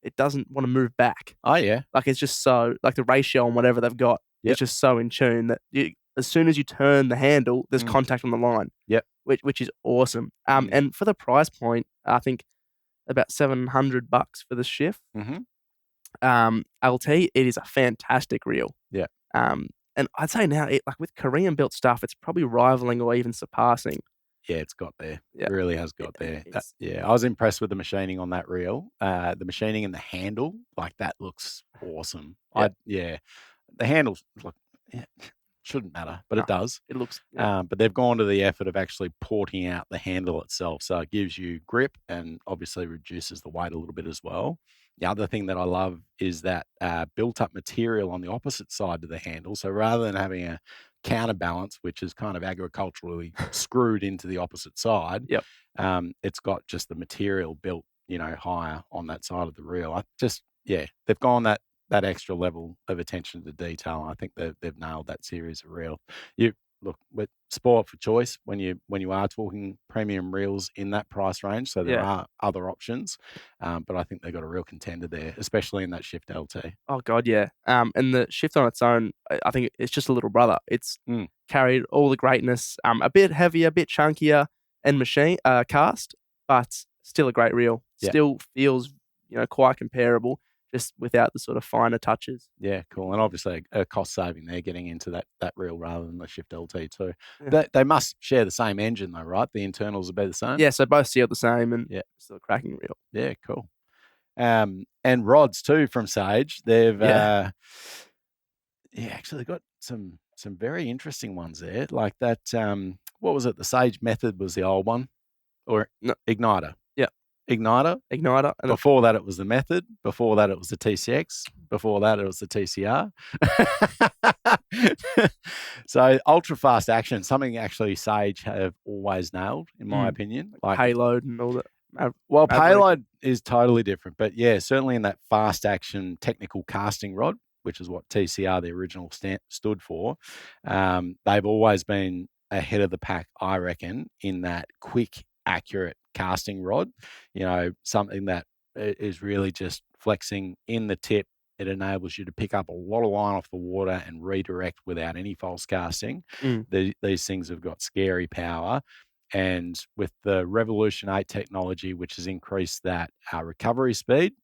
it doesn't want to move back. Oh, yeah. Like, it's just so, like the ratio on whatever they've got, it's just so in tune that as soon as you turn the handle, there's contact on the line. Yep. Which is awesome. And for the price point, I think about $700 for the Shift. LT, it is a fantastic reel. Yeah. And I'd say now, like with Korean built stuff, it's probably rivaling or even surpassing. Yeah, it's got there. Yeah. It really has got there. I was impressed with the machining on that reel. The machining and the handle, like, that looks awesome. The handles look. Shouldn't matter, but it does. It looks. But they've gone to the effort of actually porting out the handle itself, so it gives you grip and obviously reduces the weight a little bit as well. The other thing that I love is that built-up material on the opposite side to the handle. So rather than having a counterbalance, which is kind of agriculturally screwed into the opposite side, it's got just the material built, higher on that side of the reel. They've gone that extra level of attention to detail. I think they've nailed that series of reel. You look, with sport for choice when you are talking premium reels in that price range. So there are other options, but I think they've got a real contender there, especially in that Shift LT. Oh God, yeah. And the Shift on its own, I think it's just a little brother. It's carried all the greatness, a bit heavier, a bit chunkier, and machine cast, but still a great reel. Still feels quite comparable, just without the sort of finer touches. Yeah, cool. And obviously a cost saving there getting into that reel rather than the Shift LT too. Yeah. They must share the same engine though, right? The internals will be the same? Yeah, so both sealed the same and still a cracking reel. Yeah, cool. And rods too from Sage. They've actually got some very interesting ones there. Like that, what was it? The Sage Method was the old one. Or Igniter. Igniter. And before that, it was the Method. Before that, it was the TCX. Before that, it was the TCR. So ultra fast action, something actually Sage have always nailed, in my opinion. Like payload and all that. Well, payload is totally different, but certainly in that fast action technical casting rod, which is what TCR, the original stood for, they've always been ahead of the pack, I reckon, in that quick, accurate casting rod, something that is really just flexing in the tip. It enables you to pick up a lot of line off the water and redirect without any false casting. These things have got scary power. And with the Revolution 8 technology, which has increased that recovery speed,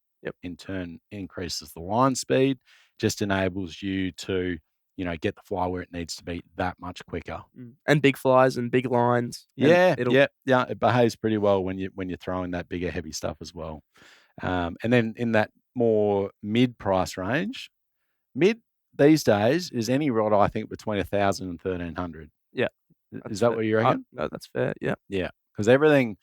in turn increases the line speed, just enables you to get the fly where it needs to be that much quicker. And big flies and big lines. Yeah, it behaves pretty well when you're throwing that bigger, heavy stuff as well. And then in that more mid-price range, these days is any rod I think between 1,000 and 1,300. Yeah, is that what you reckon? No, that's fair. Yeah, because everything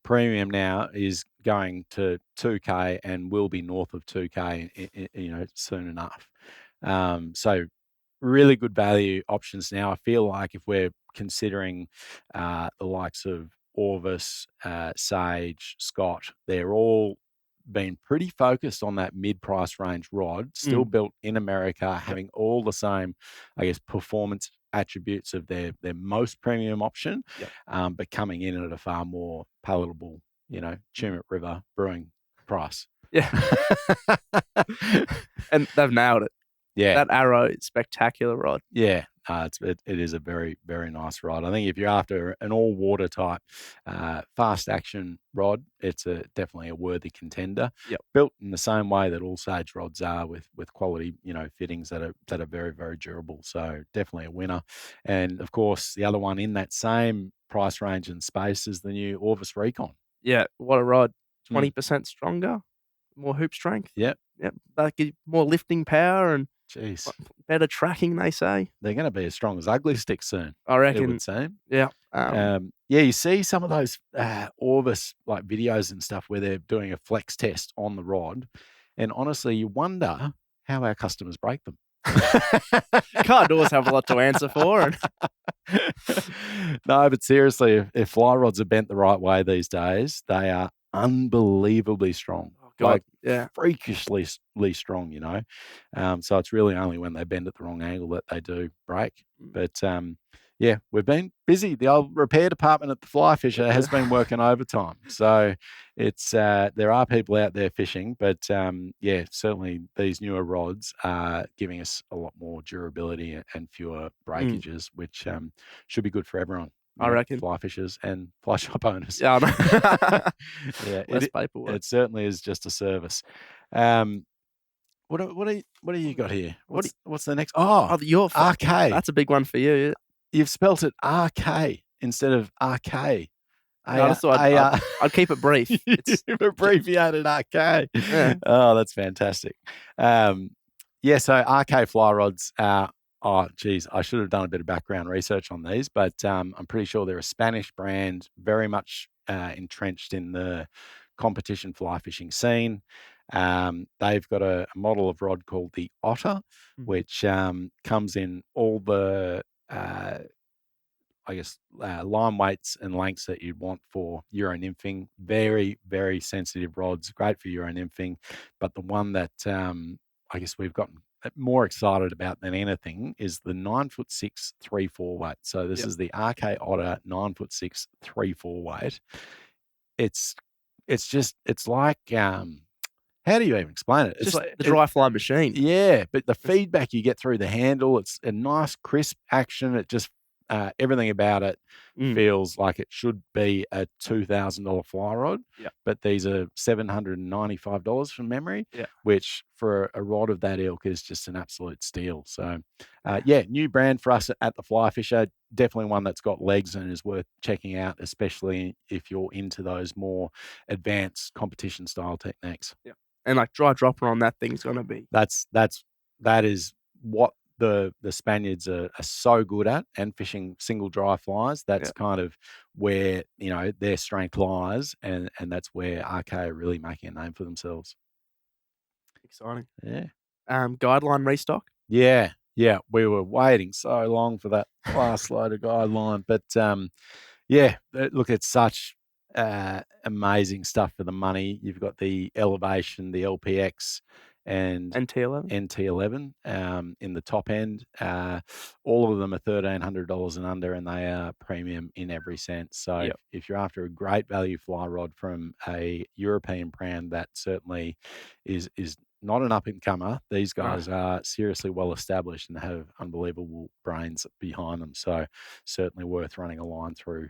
premium now is going to 2K and will be north of 2K, soon enough. So really good value options now. I feel like if we're considering the likes of Orvis, Sage, Scott, they're all been pretty focused on that mid-price range rod, still built in America, having all the same, I guess, performance attributes of their most premium option, but coming in at a far more palatable, Tumut River brewing price. Yeah. And they've nailed it. Yeah. That Arrow is spectacular rod. Yeah. It is a very, very nice rod. I think if you're after an all-water type fast action rod, it's definitely a worthy contender. Yep. Built in the same way that all Sage rods are, with quality, fittings that are very, very durable. So definitely a winner. And of course, the other one in that same price range and space is the new Orvis Recon. Yeah, what a rod! 20% stronger, more hoop strength. Yep. That gives more lifting power and better tracking, they say. They're going to be as strong as Ugly Sticks soon, I reckon. It would seem. Yeah. You see some of those Orvis like videos and stuff where they're doing a flex test on the rod, and honestly, you wonder how our customers break them. Car doors have a lot to answer for. No, but seriously, if fly rods are bent the right way these days, they are unbelievably strong. God, freakishly strong, so it's really only when they bend at the wrong angle that they do break. But we've been busy. The old repair department at the Fly Fisher has been working overtime, so it's there are people out there fishing, but certainly these newer rods are giving us a lot more durability and fewer breakages, which should be good for everyone. I reckon. Fly fishers and fly shop owners. Yeah, I know. Less paperwork. It certainly is just a service. What do you got here? What's the next? Your RK. That's a big one for you. Yeah. You've spelt it RK instead of RK. I just thought I'd keep it brief. It's abbreviated RK. Yeah. Oh, that's fantastic. So RK fly rods I should have done a bit of background research on these, but I'm pretty sure they're a Spanish brand, very much entrenched in the competition fly fishing scene. They've got a model of rod called the Otter, which comes in all the, line weights and lengths that you'd want for Euro nymphing. Very, very sensitive rods, great for Euro nymphing, but the one that we've gotten more excited about than anything is the 9'6" 3/4 weight. So this is the RK Otter 9'6" 3/4 weight. It's like how do you even explain it? It's like the dry fly machine. Yeah, but the feedback you get through the handle, it's a nice crisp action. It just everything about it feels like it should be a $2,000 fly rod. Yeah. But these are $795 from memory, which for a rod of that ilk is just an absolute steal. So, new brand for us at the Fly Fisher. Definitely one that's got legs and is worth checking out, especially if you're into those more advanced competition style techniques. Yeah. And like dry dropper on that thing's going to be. That is what the Spaniards are so good at, and fishing single dry flies. That's kind of where their strength lies, and that's where RK are really making a name for themselves. Exciting. Yeah. Guideline restock. Yeah. We were waiting so long for that last load of guideline, but look, it's such amazing stuff for the money. You've got the Elevation, the LPX, and NT11 in the top end. All of them are $1,300 and under, and they are premium in every sense. So if you're after a great value fly rod from a European brand that certainly is not an up-and-comer, these guys are seriously well established and have unbelievable brains behind them. So certainly worth running a line through.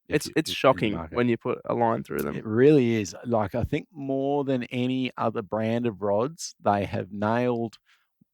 It's shocking when you put a line through them. It really is. Like, I think more than any other brand of rods, they have nailed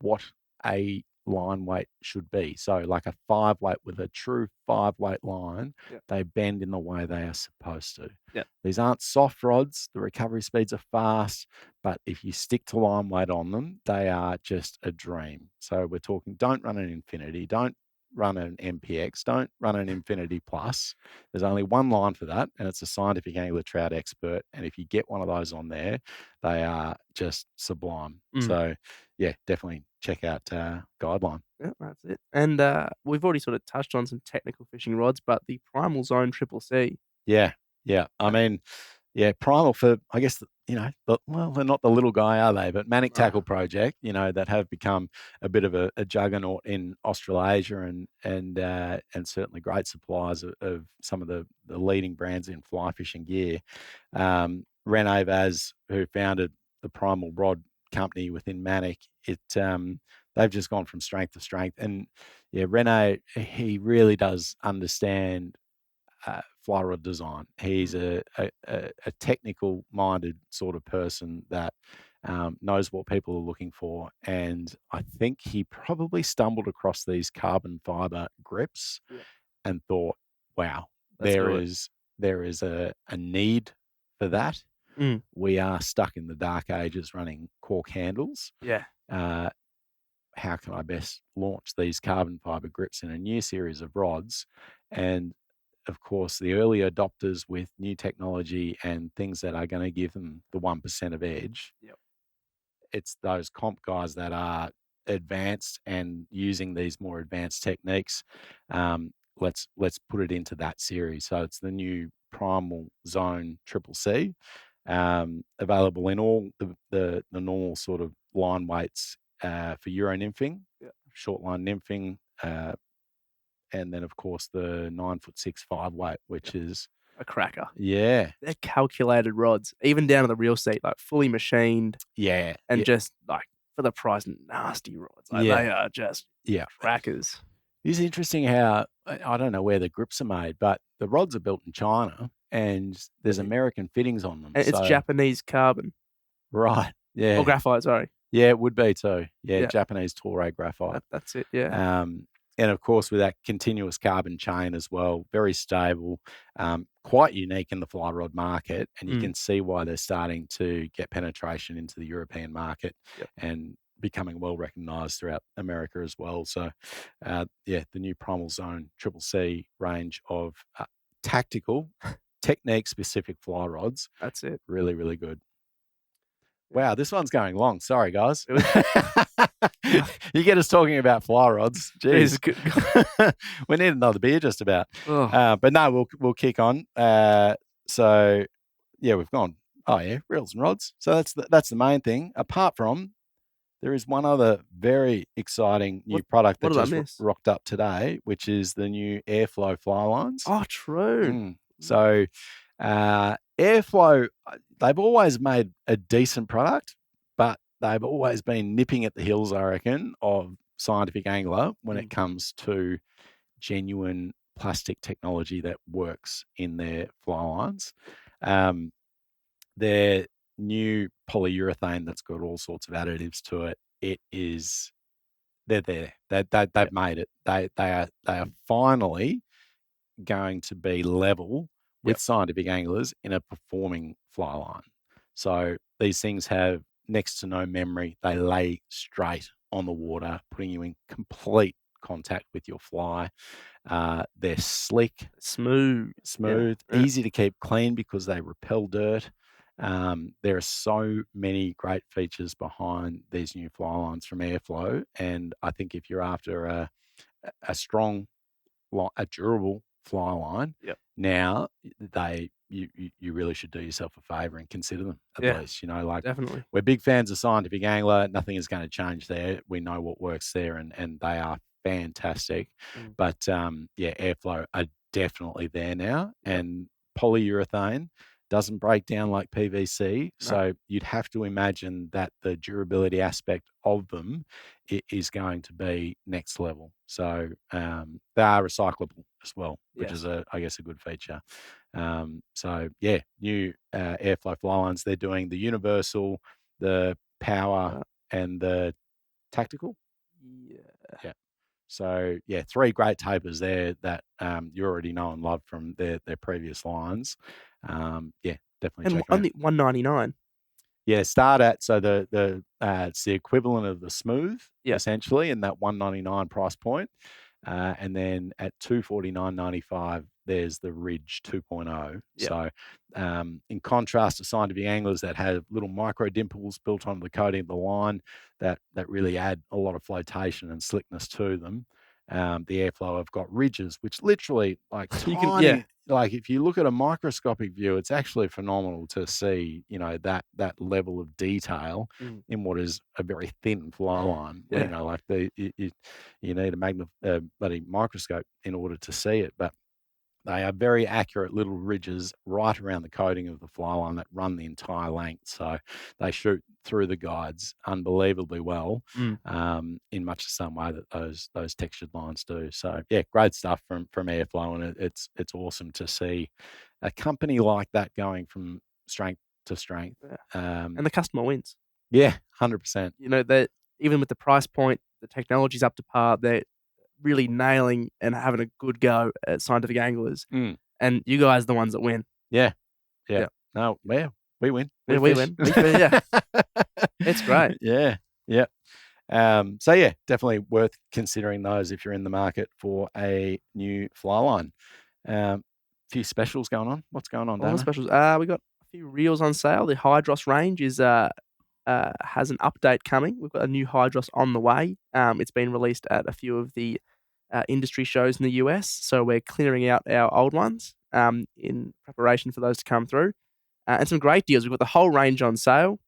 what a line weight should be. So like a 5 weight with a true 5 weight line, Yep. they bend in the way they are supposed to. Yep. These aren't soft rods. The recovery speeds are fast, but if you stick to line weight on them, they are just a dream. So we're talking, don't run an Infinity, don't run an MPX, don't run an Infinity Plus. There's only one line for that, and it's a scientific angler trout expert. And if you get one of those on there, they are just sublime. So yeah, definitely check out Guideline. Yeah, that's it. And we've already sort of touched on some technical fishing rods, but the Primal Zone Triple C. Yeah. I mean, yeah, Primal for, I guess, well, they're not the little guy, are they? But Manic Tackle Project, that have become a bit of a juggernaut in Australasia and certainly great suppliers of some of the leading brands in fly fishing gear. Rene Vaz, who founded the Primal Rod company within Manic, they've just gone from strength to strength. And yeah, Rene, he really does understand fly rod design. He's a technical minded sort of person that knows what people are looking for. And I think he probably stumbled across these carbon fiber grips and thought, wow, there is a need for that. We are stuck in the dark ages running cork handles. Yeah. How can I best launch these carbon fiber grips in a new series of rods? And of course, the early adopters with new technology and things that are going to give them the 1% of edge. Yep. It's those comp guys that are advanced and using these more advanced techniques. Let's put it into that series. So it's the new Primal Zone Triple C, available in all the normal sort of line weights for Euro nymphing, short line nymphing, and then of course the 9'6" 5 weight, which is a cracker. Yeah, they're calculated rods, even down to the reel seat, like fully machined. Yeah, and just like for the price, nasty rods. Like they are just crackers. It's interesting how I don't know where the grips are made, but the rods are built in China and there's American fittings on them. And it's Japanese carbon, right? Yeah, or graphite. Sorry. Yeah, it would be too. Yeah. Japanese Toray graphite. That's it. Yeah. And of course, with that continuous carbon chain as well, very stable, quite unique in the fly rod market. And you can see why they're starting to get penetration into the European market and becoming well recognised throughout America as well. So, the new Primal Zone Triple C range of tactical, technique-specific fly rods. That's it. Really, really good. Wow, this one's going long. Sorry, guys. You get us talking about fly rods. Jeez. We need another beer just about. But no, we'll kick on. So, yeah, we've gone, reels and rods. So that's the main thing. Apart from, there is one other very exciting new product that just rocked up today, which is the new Airflo fly lines. Oh, true. So, Airflo, they've always made a decent product, but they've always been nipping at the heels, I reckon, of Scientific Angler when it comes to genuine plastic technology that works in their fly lines. Their new polyurethane that's got all sorts of additives to it, they're there. They've made it. They are finally going to be level with scientific anglers in a performing fly line. So these things have next to no memory. They lay straight on the water, putting you in complete contact with your fly. They're slick, smooth, easy to keep clean because they repel dirt. There are so many great features behind these new fly lines from Airflo, and I think if you're after a strong, a durable fly line, now you really should do yourself a favor and consider them at least. Definitely. We're big fans of Scientific Angler. Nothing is going to change there. We know what works there, and they are fantastic. But Airflo are definitely there now, and polyurethane doesn't break down like PVC. So you'd have to imagine that the durability aspect of them is going to be next level. So they are recyclable as well, which is I guess a good feature. New Airflo fly lines. They're doing the universal, the power, and the tactical. So, 3 great tapers there that you already know and love from their previous lines. Definitely And check them out. only $199. Yeah, start at, so it's the equivalent of the Smooth, Yep. essentially, in that $199 price point. And then at $249.95, there's the Ridge 2.0. Yep. So, in contrast to scientific anglers that have little micro dimples built onto the coating of the line that really add a lot of flotation and slickness to them, the Airflo have got ridges, which literally, like, You can- tiny. Like, if you look at a microscopic view, it's actually phenomenal to see, that level of detail in what is a very thin fly line. Yeah. Like you need a bloody microscope in order to see it, but they are very accurate little ridges right around the coating of the fly line that run the entire length. So they shoot through the guides unbelievably well, in much the same way that those textured lines do. So great stuff from Airflo, and it's awesome to see a company like that going from strength to strength. And the customer wins. 100%. That even with the price point, the technology's up to par. They're really nailing and having a good go at scientific anglers. And you guys are the ones that win. Yeah. Yeah. No, we win. Yeah, we win. Yeah. It's great. Yeah. Definitely worth considering those if you're in the market for a new fly line. Few specials going on. What's going on, All Damo? the specials. We got a few reels on sale. The Hydros range has an update coming. We've got a new Hydros on the way. It's been released at a few of the industry shows in the US, so we're clearing out our old ones in preparation for those to come through. And some great deals. We've got the whole range on sale,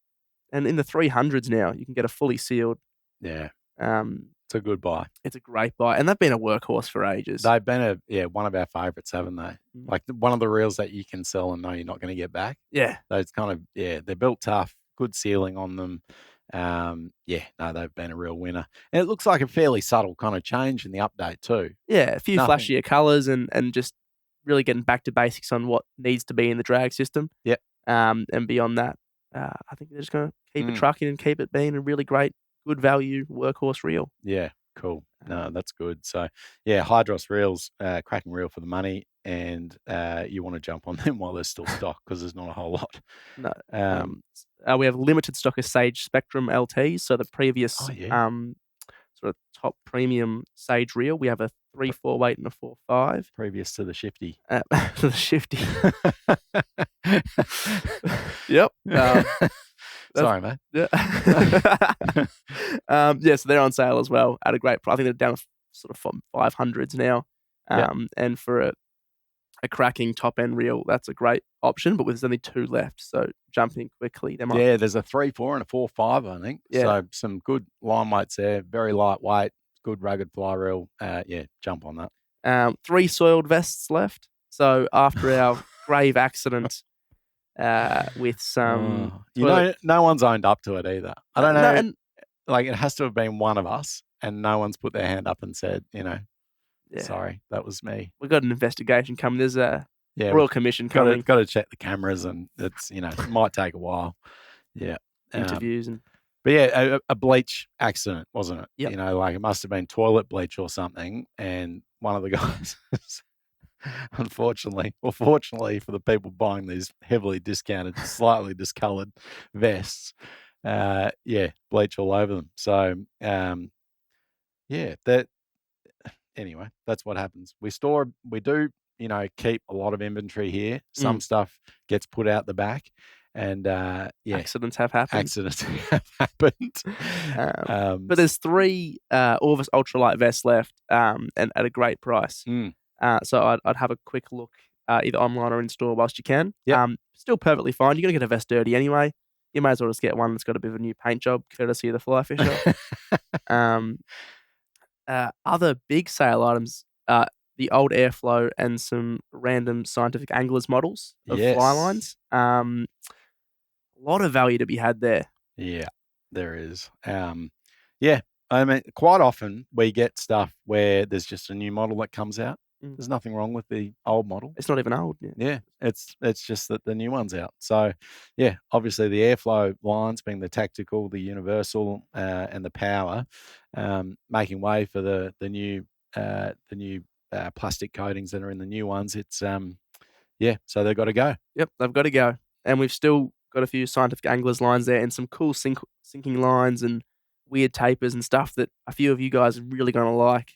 and in the 300s now, you can get a fully sealed. Yeah. It's a good buy. It's a great buy, and they've been a workhorse for ages. They've been one of our favourites, haven't they? Like one of the reels that you can sell and know you're not going to get back. Yeah. Those kind of, they're built tough, good sealing on them. They've been a real winner. And it looks like a fairly subtle kind of change in the update too. Yeah, a few flashier colours and just really getting back to basics on what needs to be in the drag system. Yep. And beyond that, I think they're just going to keep it trucking and keep it being a really great, good value workhorse reel. Yeah, cool. No, that's good. So, Hydros reels, cracking reel for the money, and you want to jump on them while there's still stock because there's not a whole lot. No. We have limited stock of Sage Spectrum LTs, so the previous sort of top premium Sage reel. We have a 3-4-8 and a 4-5. Previous to the Shifty. To the Shifty. Yep. Sorry, mate. Yeah. So they're on sale as well at a great price. I think they're down to sort of 500s now. And for a cracking top end reel, that's a great option. But there's only 2 left, so jump in quickly. There's a 3-4 and a 4-5, I think. Yeah. So some good line weights there. Very lightweight, good rugged fly reel. Jump on that. 3 soiled vests left. So after our grave accident. With some, no one's owned up to it either. I don't know. Like, it has to have been one of us, and no one's put their hand up and said, sorry, that was me. We've got an investigation coming. There's a Royal Commission coming. Got to check the cameras, and it's it might take a while. Yeah, interviews but a bleach accident, wasn't it? Yep. Like it must have been toilet bleach or something, and one of the guys. Unfortunately, or fortunately for the people buying these heavily discounted, slightly discoloured vests, bleach all over them. So, anyway, that's what happens. We do, keep a lot of inventory here. Some stuff gets put out the back, and accidents have happened. Accidents have happened. But there's 3 Orvis ultralight vests left, and at a great price. So I'd have a quick look either online or in store whilst you can. Yep. Still perfectly fine. You're going to get a vest dirty anyway. You may as well just get one that's got a bit of a new paint job, courtesy of the fly fisher. Other big sale items, the old Airflo and some random scientific anglers models of fly lines. A lot of value to be had there. Yeah, there is. I mean, quite often we get stuff where there's just a new model that comes out. There's nothing wrong with the old model. It's not even old. Yeah, it's just that the new one's out. So, yeah, obviously the Airflo lines being the tactical, the universal, and the power, making way for the new plastic coatings that are in the new ones. It's so they've got to go. Yep, they've got to go. And we've still got a few Scientific Anglers lines there and some cool sinking lines and weird tapers and stuff that a few of you guys are really going to like.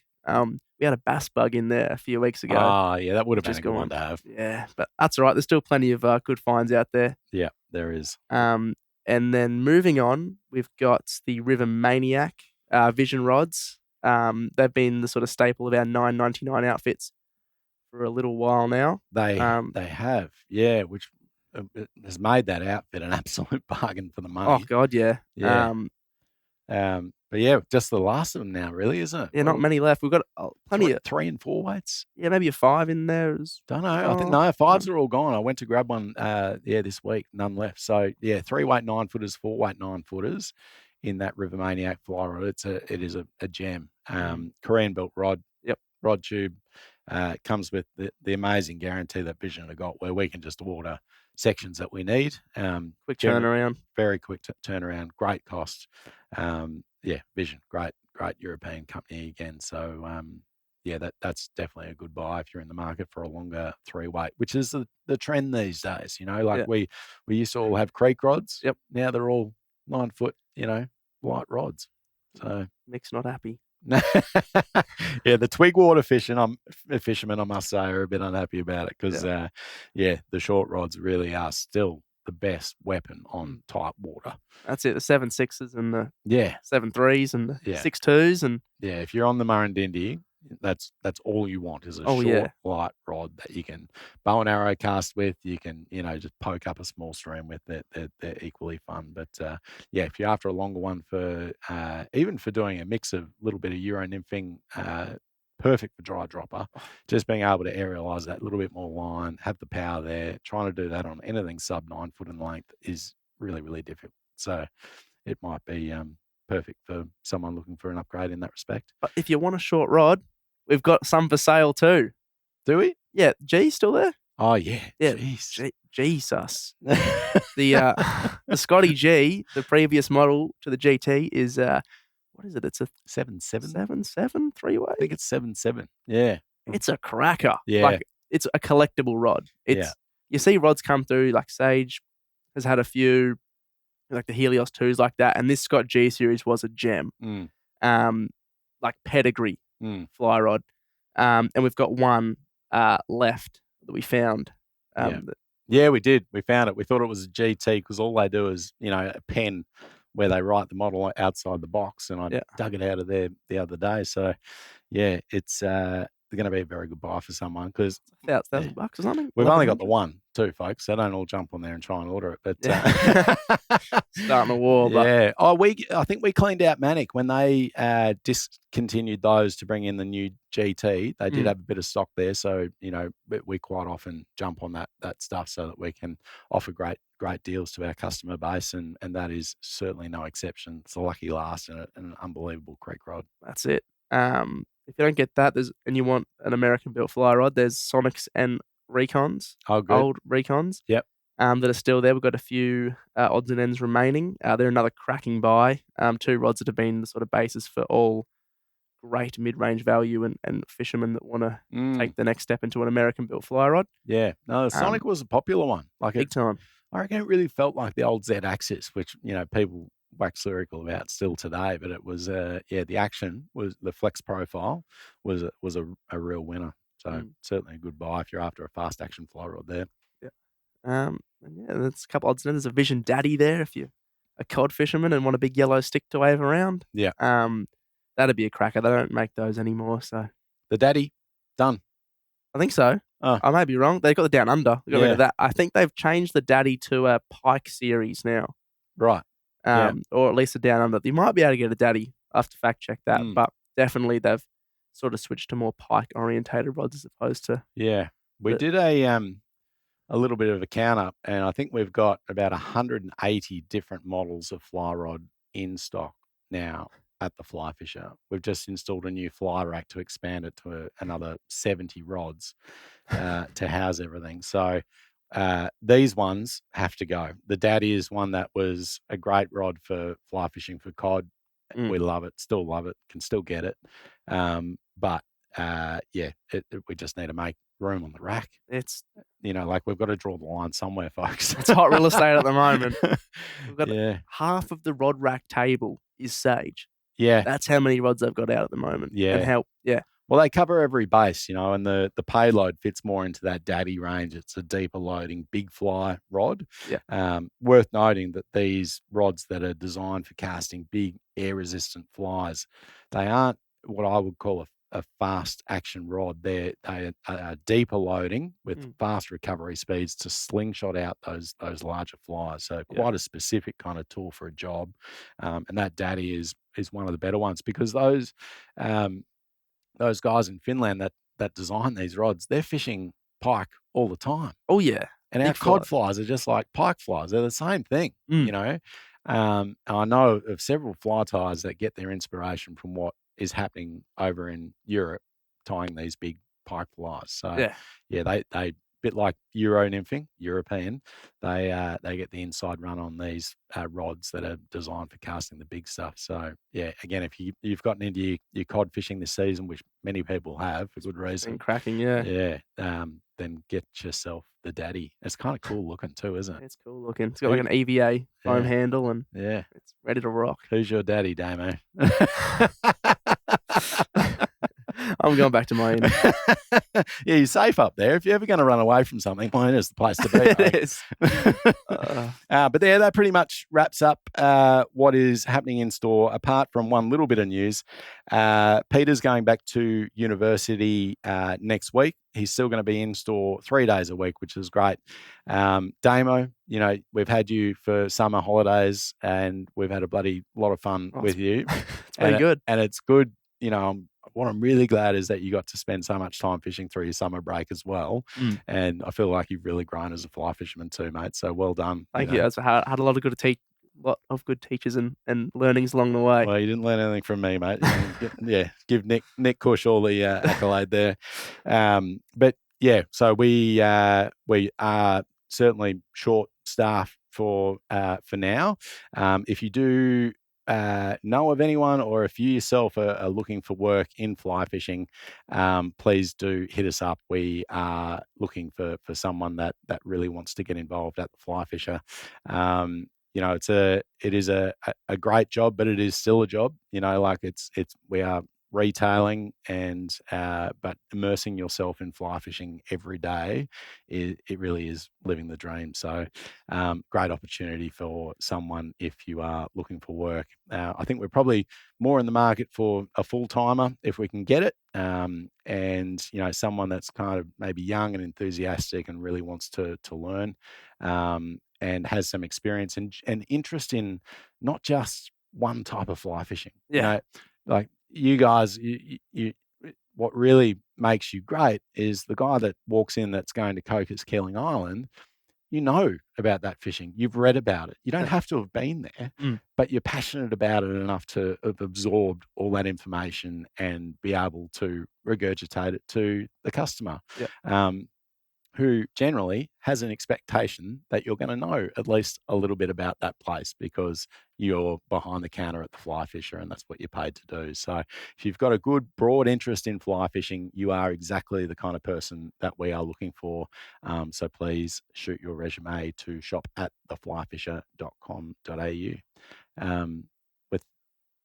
We had a bass bug in there a few weeks ago. Ah, yeah, that would have been a good one to have. Yeah, but that's all right. There's still plenty of good finds out there. Yeah, there is. And then moving on, we've got the River Maniac Vision rods. They've been the sort of staple of our $9.99 outfits for a little while now. They have, yeah, which has made that outfit an absolute bargain for the money. Oh God, yeah. Yeah. But yeah, just the last of them now, really, isn't it? Yeah, not many left. We've got plenty of 3 and 4 weights. Yeah, maybe a 5 in there. Don't know. I think no, 5s are all gone. I went to grab one. This week, none left. So yeah, 3 weight 9-footers, 4 weight 9-footers in that River Maniac fly rod. It is a gem. Korean built rod. Yep. Rod tube. Comes with the amazing guarantee that Vision have got, where we can just order sections that we need. Quick turnaround. Very quick turnaround. Great cost. Vision, great European company again. So that's definitely a good buy if you're in the market for a longer 3 weight, which is the trend these days. We used to all have creek rods. Yep. Now they're all 9-foot, light rods. So Mick's not happy. Yeah, the twig water fishermen, I must say, are a bit unhappy about it because, the short rods really are still the best weapon on tight water. That's it. The 7.6s and the 7.3s and the 6.2s and if you're on the Murrindindi, that's all you want is a short, light rod that you can bow and arrow cast with. You can just poke up a small stream with. They're equally fun. But if you're after a longer one for even for doing a mix of a little bit of Euro nymphing, perfect for dry dropper. Just being able to aerialize that little bit more line, have the power there. Trying to do that on anything sub 9 foot in length is really, really difficult. So it might be perfect for someone looking for an upgrade in that respect. But if you want a short rod, we've got some for sale too. Do we? Yeah, G's still there. Oh yeah, Jesus. The Scotty G, the previous model to the GT, is what is it? It's a 7.7? 7.7 3-way. I think it's 7.7. Yeah, it's a cracker. Yeah, like it's a collectible rod. You see rods come through, like Sage has had a few, like the Helios 2s like that, and this Scott G series was a gem. Like pedigree fly rod, and we've got one left that we found. We did. We found it. We thought it was a GT because all they do is a pen where they write the model outside the box, and I dug it out of there the other day. So it's going to be a very good buy for someone because $1,000 or something. We've only got the one too, folks. So don't all jump on there and try and order it. But starting a war. But I think we cleaned out Manic when they discontinued those to bring in the new GT. They did have a bit of stock there, so we quite often jump on that stuff so that we can offer great deals to our customer base, and that is certainly no exception. It's a lucky last and an unbelievable creek rod. That's it. If you don't get that, and you want an American-built fly rod, there's Sonics and Recons, old Recons, that are still there. We've got a few odds and ends remaining. They're another cracking buy. 2 rods that have been the sort of basis for all great mid-range value and fishermen that want to take the next step into an American-built fly rod. Yeah, no, the Sonic was a popular one. Big time. I reckon it really felt like the old Z-Axis, which people wax lyrical about still today, but it was the action was the flex profile was a real winner. So certainly a good buy if you're after a fast action fly rod there. There's a couple odds and ends. There's a Vision Daddy there if you're a cod fisherman and want a big yellow stick to wave around. That'd be a cracker. They don't make those anymore. So the Daddy done. I think so. I may be wrong. They've got the Down Under. They got rid of that. I think they've changed the Daddy to a Pike series now. Right. Or at least a Down Under. You might be able to get a Daddy. I have to fact check that, but definitely they've sort of switched to more pike orientated rods as opposed to. Yeah, we did a little bit of a count up, and I think we've got about 180 different models of fly rod in stock now at the Fly Fisher. We've just installed a new fly rack to expand it to another 70 rods to house everything. So these ones have to go. The Daddy is one that was a great rod for fly fishing for cod. We love it, still love it, can still get it. But we just need to make room on the rack. It's like we've got to draw the line somewhere, folks. It's hot real estate at the moment. We've got Yeah. half of the rod rack table is sage. Yeah. That's how many rods they've got out at the moment. Yeah. And how, Well, they cover every base, and the payload fits more into that Daddy range. It's a deeper loading, big fly rod. Yeah. Worth noting that these rods that are designed for casting big air-resistant flies, they aren't what I would call a fast action rod. They are deeper loading with fast recovery speeds to slingshot out those larger flies. So quite a specific kind of tool for a job. And that Daddy is one of the better ones because those guys in Finland that design these rods, they're fishing pike all the time. Oh yeah. And our cod flies are just like pike flies. They're the same thing, And I know of several fly ties that get their inspiration from what is happening over in Europe, tying these big pike flies. So they bit like Euro nymphing, European. They get the inside run on these rods that are designed for casting the big stuff. So again, if you've gotten into your cod fishing this season, which many people have for good reason, been cracking, then get yourself the Daddy. It's kind of cool looking too, isn't it? It's cool looking. It's got like an EVA foam handle and it's ready to rock. Who's your daddy, Damo? I'm going back to Miena. Yeah, you're safe up there. If you're ever going to run away from something, Miena's the place to be. It is. But that pretty much wraps up what is happening in store, apart from one little bit of news. Peter's going back to university next week. He's still going to be in store 3 days a week, which is great. Damo, we've had you for summer holidays and we've had a bloody lot of fun with you. It's pretty good. And it's good, what I'm really glad is that you got to spend so much time fishing through your summer break as well. And I feel like you've really grown as a fly fisherman too, mate. So well done. Thank you. I had a lot of good teachers and learnings along the way. Well, you didn't learn anything from me, mate. Give Nick Cush all the accolade there. So we are certainly short staff for now. If you do know of anyone, or if you yourself are looking for work in fly fishing, please do hit us up. We are looking for someone that really wants to get involved at the Fly Fisher. It is a great job, but it is still a job. We are retailing but immersing yourself in fly fishing every day, it really is living the dream. So great opportunity for someone if you are looking for work. I think we're probably more in the market for a full-timer if we can get it, and someone that's kind of maybe young and enthusiastic and really wants to learn, and has some experience and interest in not just one type of fly fishing. Like you guys, you what really makes you great is the guy that walks in that's going to Cocos Keeling Island. About that fishing. You've read about it. You don't have to have been there, but you're passionate about it enough to have absorbed all that information and be able to regurgitate it to the customer. Who generally has an expectation that you're going to know at least a little bit about that place because you're behind the counter at the Fly Fisher and that's what you're paid to do. So if you've got a good broad interest in fly fishing, you are exactly the kind of person that we are looking for. So please shoot your resume to shop@theflyfisher.com.au. With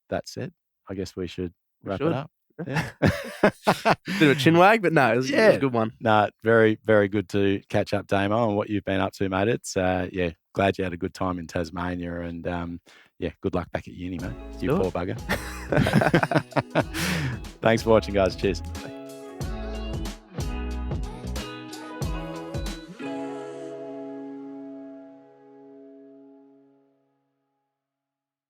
that said, I guess we should wrap it up. Yeah. Bit of a chin wag, but no, it was a good one. No, very, very good to catch up, Damo, and what you've been up to, mate. It's glad you had a good time in Tasmania, and good luck back at uni, mate. You poor bugger. Thanks for watching, guys. Cheers.